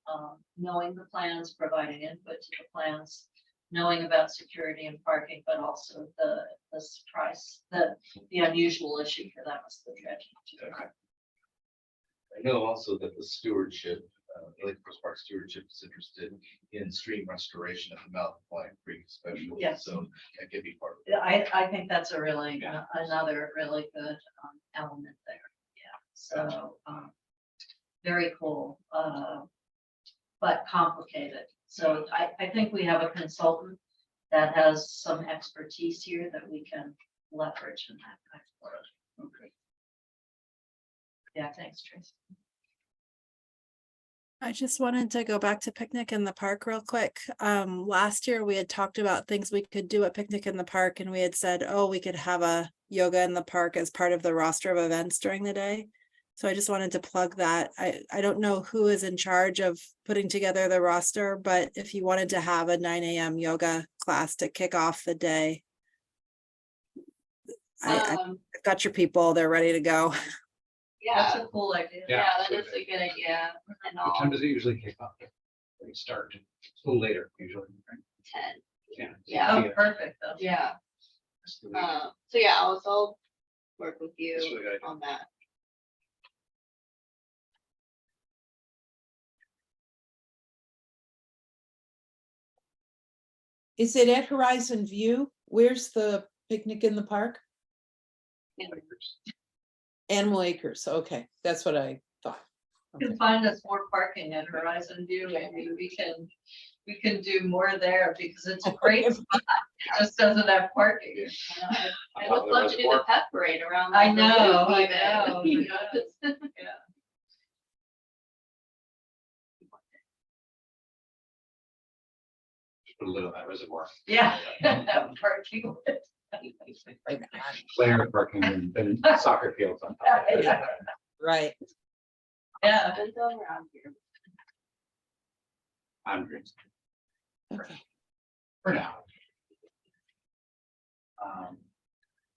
knowing the plans, providing input to the plans, knowing about security and parking, but also the surprise, the unusual issue for them is the dredging. I know also that the stewardship, Lake Forest Park Stewardship is interested in stream restoration at the mouth of Blind Creek especially. Yes. So that could be part of it. I think that's a really, Yeah. another really good element there. Yeah, so very cool, but complicated. So I think we have a consultant that has some expertise here that we can leverage in that kind of work. Okay. Yeah, thanks, Tracy. I just wanted to go back to Picnic in the Park real quick. Last year we had talked about things we could do at Picnic in the Park, and we had said, oh, we could have a yoga in the park as part of the roster of events during the day. So I just wanted to plug that. I don't know who is in charge of putting together the roster, but if you wanted to have a 9 a.m. yoga class to kick off the day, I've got your people, they're ready to go. That's Yeah, a cool idea. yeah, that is a good idea. And What time all does it usually kick off? They start a little later usually, right? 10, Yeah. Oh, perfect. Though. yeah. That's the week. So yeah, I'll work with you That's really good idea. on that. Is it at Horizon View? Where's the picnic in the park? Animal Acres, okay, that's what I thought. You can find us more parking at Horizon View. Maybe we can do more there because it's a great spot. It just doesn't have parking. I would love to do the pet parade around. I the know, loop I even. know, You yeah. know, Yeah. Put a lid on that reservoir. Yeah. Parking. Player parking and soccer fields on top of it. Yeah. Right, Yeah. Been going around here. I'm green okay. for now.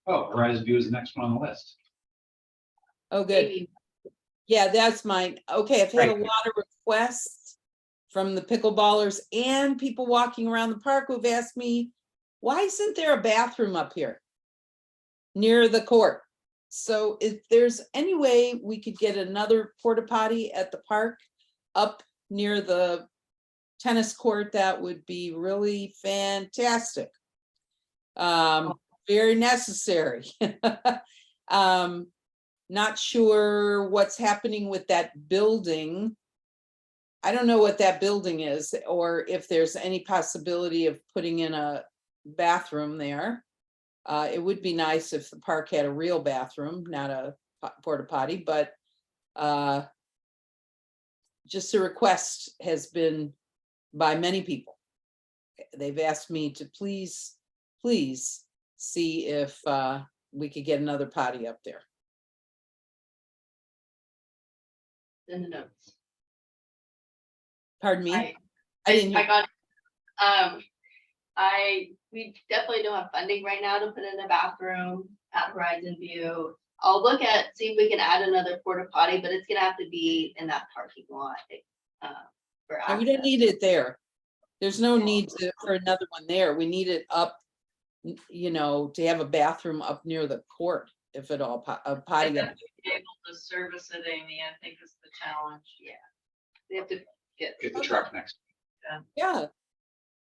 Oh, Horizon View is the next one on the list. Oh, good. Maybe Yeah, that's mine. Okay, I've had a Right. lot of requests from the pickleballers and people walking around the park who've asked me, why isn't there a bathroom up here near the court? So if there's any way we could get another porta potty at the park up near the tennis court, that would be really fantastic. Very necessary. Not sure what's happening with that building. I don't know what that building is, or if there's any possibility of putting in a bathroom there. It would be nice if the park had a real bathroom, not a porta potty, but just a request has been by many people. They've asked me to please see if we could get another potty up there. in the notes. Pardon me? I didn't I hear- got, we definitely don't have funding right now to put in a bathroom at Horizon View. I'll look at, see if we can add another porta potty, but it's gonna have to be in that parking lot. For No, we don't access. need it there. There's no need for another one there. We need it up, to have a bathroom up near the court, if at all, a potty. Be able to service it, Amy, I think is the challenge. Yeah. They have to get. Get the truck next. Yeah,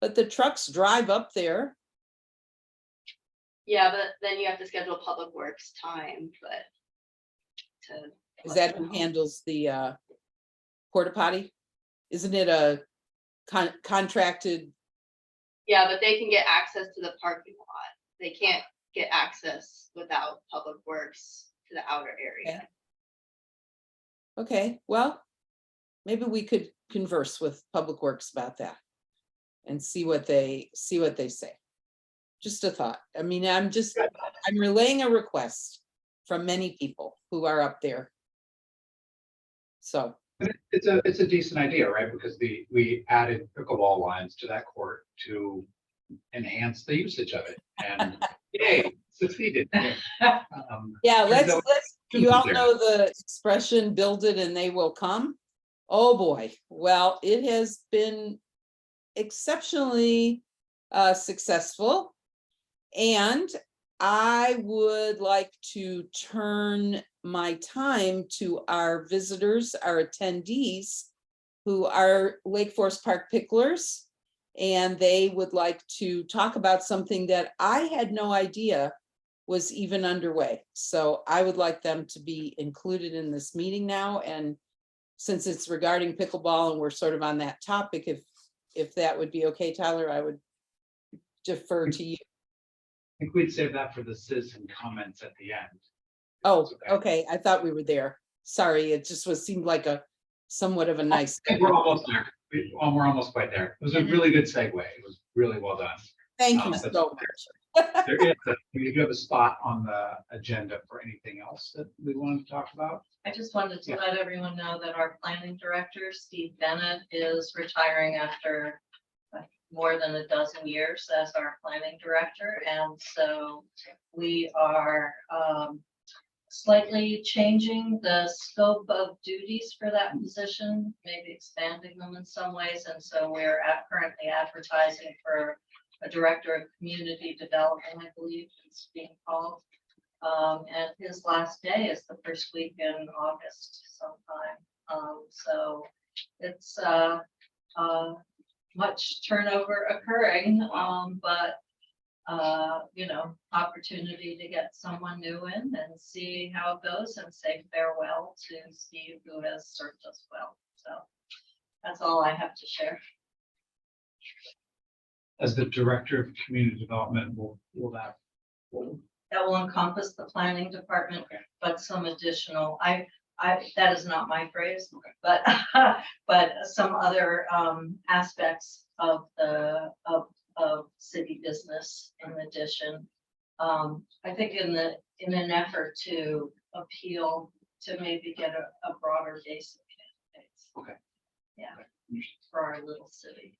but the trucks drive up there. Yeah, but then you have to schedule public works time, but. Is that who handles the porta potty? Isn't it a contracted? Yeah, but they can get access to the parking lot. They can't get access without public works to the outer area. Okay, well, maybe we could converse with Public Works about that and see what they say. Just a thought. I mean, I'm relaying a request from many people who are up there. So, It's a decent idea, right? Because we added pickleball lines to that court to enhance the usage of it, and yay, succeeded. Yeah, turns out- you all know the expression, build it and they will come. Oh, boy. Well, it has been exceptionally successful. And I would like to turn my time to our visitors, our attendees, who are Lake Forest Park picklers. And they would like to talk about something that I had no idea was even underway. So I would like them to be included in this meeting now. And since it's regarding pickleball and we're sort of on that topic, if that would be okay, Tyler, I would defer to you. I think we'd save that for the citizen comments at the end. Oh, okay. I thought we were there. Sorry, it just seemed like a somewhat of a nice. I think we're almost there. We're almost quite there. It was a really good segue. It was really well done. Thank you but so much. We do have a spot on the agenda for anything else that we wanted to talk about. I just wanted to Yeah. let everyone know that our planning director, Steve Bennett, is retiring after more than a dozen years as our planning director. And so we are slightly changing the scope of duties for that position, maybe expanding them in some ways. And so we're currently advertising for a director of community development, I believe it's being called. And his last day is the first week in August sometime. So it's much turnover occurring, but you know, opportunity to get someone new in and see how it goes and say farewell to Steve, who has served us well. So that's all I have to share. As the director of community development, will that? That will encompass the planning department, Okay. but some additional, that is not my phrase, but, but some other aspects of the, of city business in addition. I think in an effort to appeal to maybe get a broader base of candidates. Okay. Yeah, Okay. for our little city.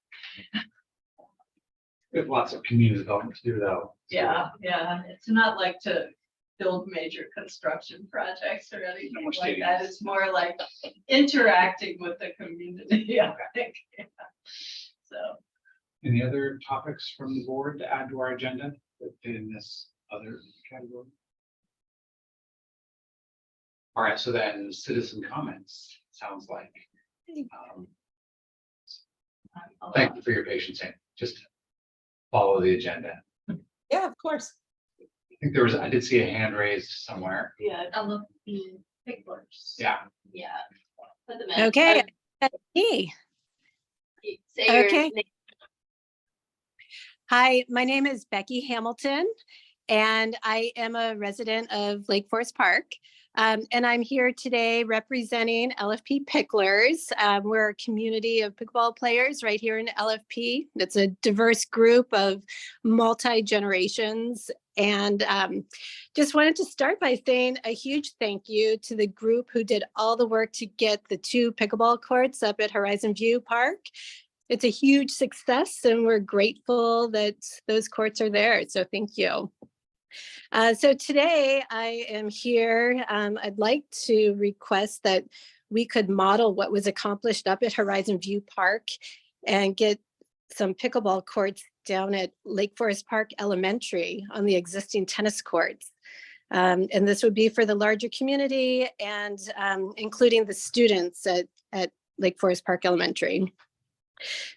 We have lots of community development to do though. Yeah, yeah, it's not like to build major construction projects or anything more like that. stadiums. It's more like interacting with the community, I think. Yeah. So, Any other topics from the board to add to our agenda that fit in this other category? All right, so then citizen comments, sounds like. Thank you for your patience, and just follow the agenda. Yeah, of course. I think I did see a hand raised somewhere. Yeah, I love the picklers. Yeah, yeah. Put them in. Okay, that's me. Say your Okay. name. Hi, my name is Becky Hamilton, and I am a resident of Lake Forest Park. And I'm here today representing LFP Picklers. We're a community of pickleball players right here in LFP. It's a diverse group of multi-generations. And just wanted to start by saying a huge thank you to the group who did all the work to get the 2 pickleball courts up at Horizon View Park. It's a huge success and we're grateful that those courts are there. So thank you. So today I am here. I'd like to request that we could model what was accomplished up at Horizon View Park and get some pickleball courts down at Lake Forest Park Elementary on the existing tennis courts. And this would be for the larger community and including the students at Lake Forest Park Elementary.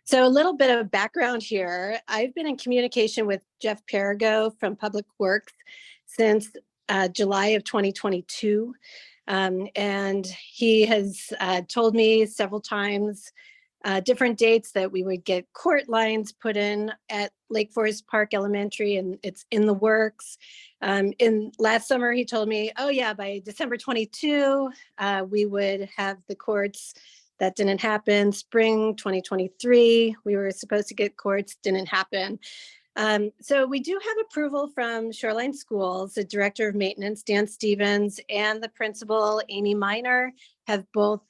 So a little bit of background here. I've been in communication with Jeff Perigo from Public Works since July of 2022. And he has told me several times different dates that we would get court lines put in at Lake Forest Park Elementary, and it's in the works. In last summer, he told me, oh yeah, by December 22, we would have the courts. That didn't happen. Spring 2023, we were supposed to get courts, didn't happen. So we do have approval from Shoreline Schools. The Director of Maintenance, Dan Stevens, and the Principal, Amy Miner, have both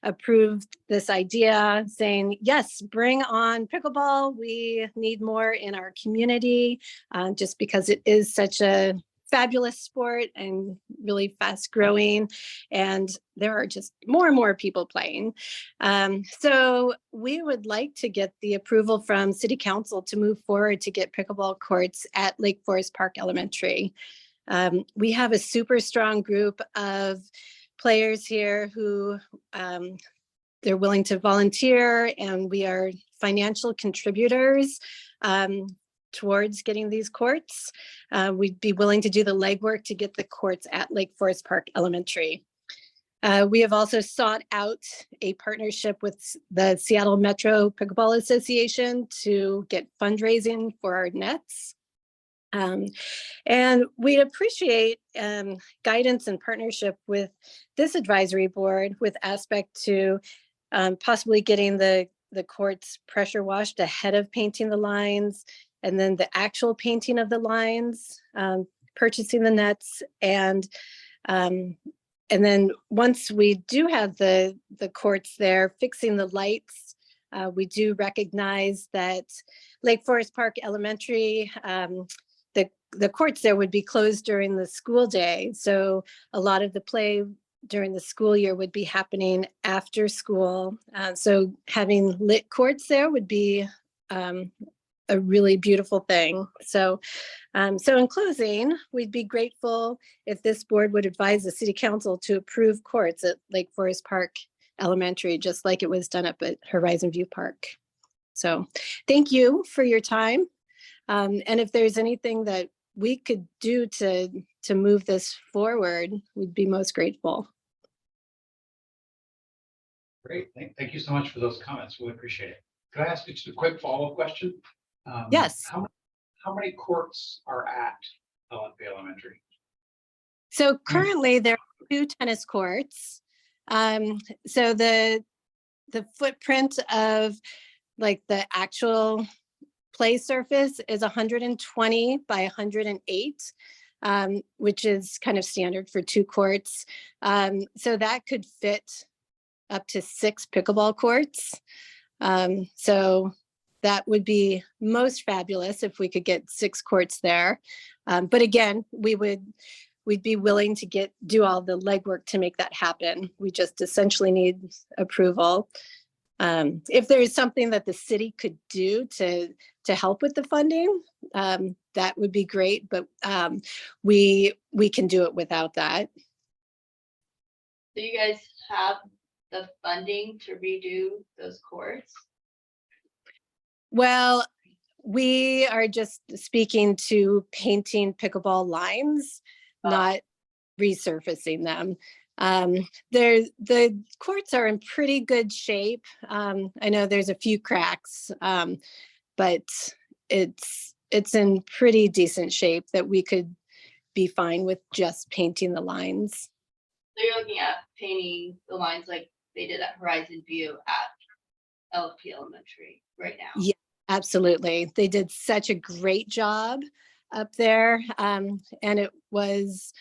approved this idea, saying, yes, bring on pickleball. We need more in our community, just because it is such a fabulous sport and really fast growing, and there are just more and more people playing. So we would like to get the approval from City Council to move forward to get pickleball courts at Lake Forest Park Elementary. We have a super strong group of players here who they're willing to volunteer, and we are financial contributors towards getting these courts. We'd be willing to do the legwork to get the courts at Lake Forest Park Elementary. We have also sought out a partnership with the Seattle Metro Pickleball Association to get fundraising for our nets. And we'd appreciate guidance and partnership with this advisory board with aspect to possibly getting the courts pressure washed ahead of painting the lines, and then the actual painting of the lines, purchasing the nets, and then once we do have the courts there, fixing the lights. We do recognize that Lake Forest Park Elementary, the courts there would be closed during the school day. So a lot of the play during the school year would be happening after school. So having lit courts there would be a really beautiful thing. So, so in closing, we'd be grateful if this board would advise the City Council to approve courts at Lake Forest Park Elementary, just like it was done up at Horizon View Park. So thank you for your time. And if there's anything that we could do to move this forward, we'd be most grateful. Great. Thank you so much for those comments. We appreciate it. Could I ask you just a quick follow-up question? Yes. How many courts are at LFP Elementary? So currently there are 2 tennis courts. So the footprint of like the actual play surface is 120 by 108, which is kind of standard for 2 courts. So that could fit up to 6 pickleball courts. So that would be most fabulous if we could get 6 courts there. But again, we'd be willing to do all the legwork to make that happen. We just essentially need approval. If there is something that the city could do to help with the funding, that would be great, but we can do it without that. Do you guys have the funding to redo those courts? Well, we are just speaking to painting pickleball lines, not resurfacing them. The courts are in pretty good shape. I know there's a few cracks, but it's in pretty decent shape that we could be fine with just painting the lines. So you're looking at painting the lines like they did at Horizon View at LFP Elementary right now? Yeah, absolutely. They did such a great job up there. And it was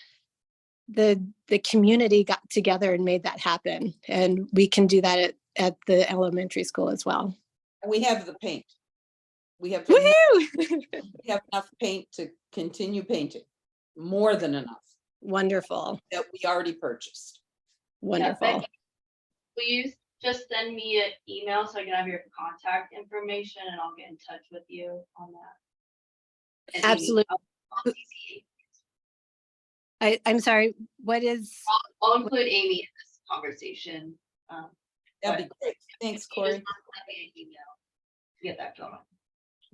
the community got together and made that happen. And we can do that at the elementary school as well. And we have the paint. We have Woohoo! we have enough paint to continue painting, more than enough Wonderful. that we already purchased. Wonderful. Becky, will you just send me an email so I can have your contact information and I'll get in touch with you on that? And Amy, Absolutely. I'll CC. I'm sorry, what is? I'll include Amy in this conversation. That'd be great. Thanks, Corey. Send me an email to get that going.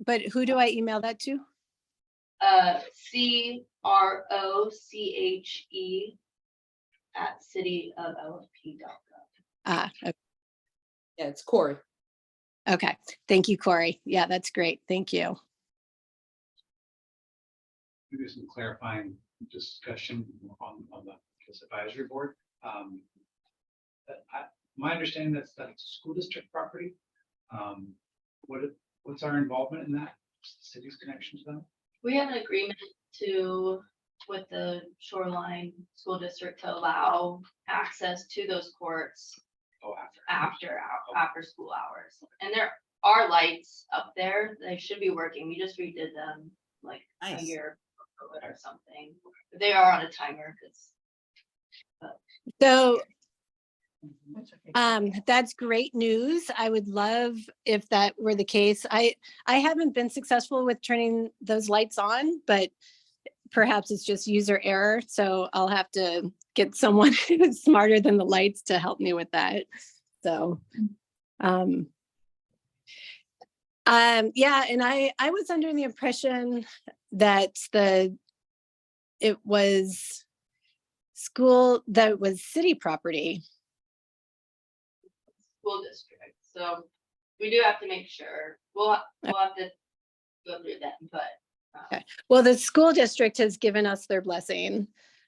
But who do I email that to? CROCHE@cityoflfp.gov. Okay. Yeah, it's Corey. Okay. Thank you, Corey. Yeah, that's great. Thank you. Maybe some clarifying discussion on this advisory board. My understanding that's school district property. What's our involvement in that? What's the city's connection to them? We have an agreement with the Shoreline School District to allow access to those courts Oh, after. after school hours. And there are lights up there. They should be working. We just redid them like a Nice. year ago or something. They are on a timer because So that's great news. I would love if that were the case. I haven't been successful with turning those lights on, but perhaps it's just user error. So I'll have to get someone who's smarter than the lights to help me with that. So, yeah, and I was under the impression that it was city property. school district. So we do have to make sure. We'll have to go through that, but Okay. Well, the school district has given us their blessing.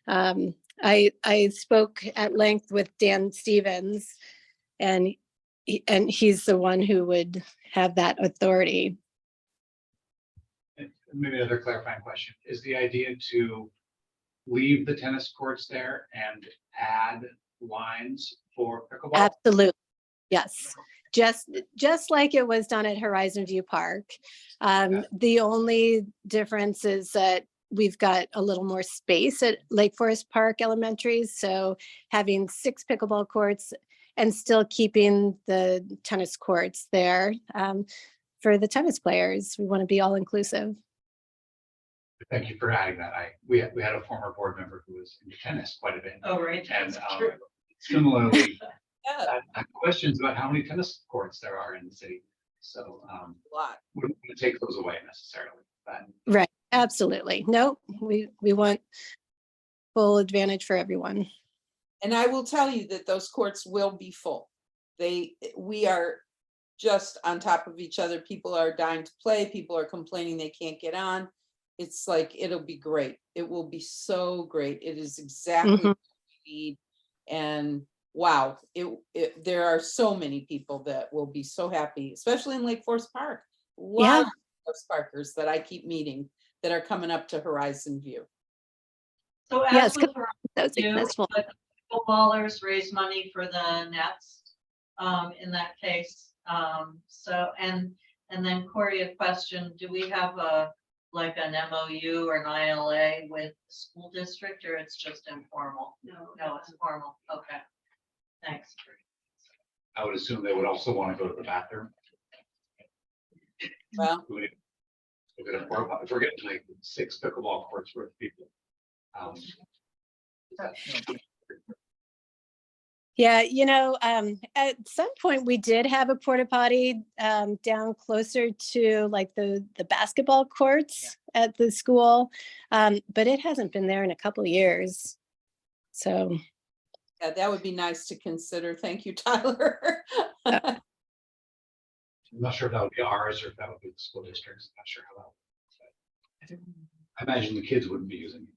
I spoke at length with Dan Stevens, and he's the one who would have that authority. And maybe another clarifying question, is the idea to leave the tennis courts there and add lines for pickleball? Absolutely. Yes. Just like it was done at Horizon View Park. The only difference is that we've got a little more space at Lake Forest Park Elementary. So having 6 pickleball courts and still keeping the tennis courts there for the tennis players. We want to be all inclusive. Thank you for adding that. We had a former board member who was into tennis quite a bit. Oh, right. And similarly, Yeah, I have questions about how many tennis courts there are in the city. So a lot. wouldn't want to take those away necessarily, but Right. Absolutely. No, we want full advantage for everyone. And I will tell you that those courts will be full. We are just on top of each other. People are dying to play. People are complaining they can't get on. It's like, it'll be great. It will be so great. It is exactly what we need. And wow, there are so many people that will be so happy, especially in Lake Forest Park. A lot of Forest Parkers that I keep meeting that are coming up to Horizon View. So as Yes, with That's successful. the footballers raise money for the nets, in that case. So, and then Corey, a question, do we have like an MOU or an ILA with the school district, or it's just informal? No, it's formal. Okay. Thanks. I would assume they would also want to go to the bathroom. Well, If we're getting like 6 pickleball courts worth of people. Yeah, at some point we did have a porta potty down closer to like the basketball courts at the school, but it hasn't been there in a couple of years. So yeah, that would be nice to consider. Thank you, Tyler. I'm not sure if that would be ours or if that would be the school district's. I'm not sure how that would. I imagine the kids wouldn't be using it.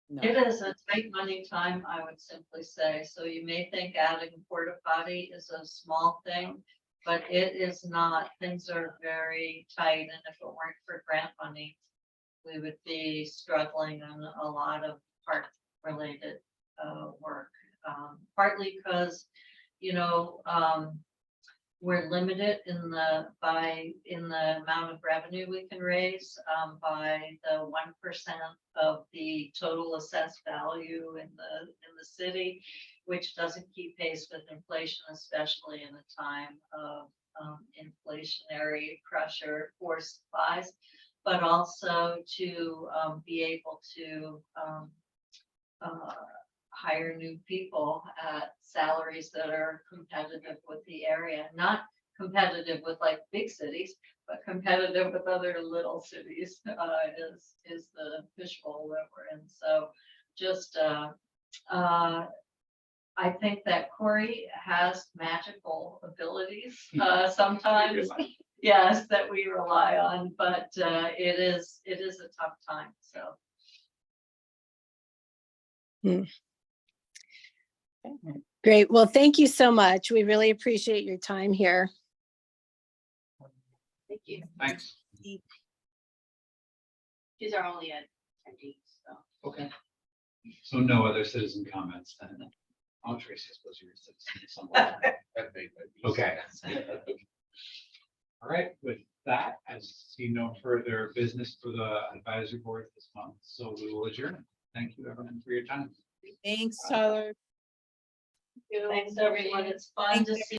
No. It is a tight money time, I would simply say. So you may think adding a porta potty is a small thing, but it is not. Things are very tight, and if it weren't for grant money, we would be struggling on a lot of park-related work. Partly because, we're limited in the amount of revenue we can raise by the 1% of the total assessed value in the city, which doesn't keep pace with inflation, especially in a time of inflationary pressure for supplies, but also to be able to hire new people at salaries that are competitive with the area, not competitive with like big cities, but competitive with other little cities is the fishbowl that we're in. So just I think that Corey has magical abilities sometimes, yes, that we rely on, but it is a tough time. So. great. Well, thank you so much. We really appreciate your time here. thank you. Thanks. She's our only attendee, so. Okay. So no other citizen comments then? Oh, Tracy, I suppose you're a citizen somewhere. That made my piece. Okay. All right, with that, I see no further business for the advisory board this month, so we will adjourn. Thank you everyone for your time. Thanks, Tyler. Thanks, everyone. It's fun to see.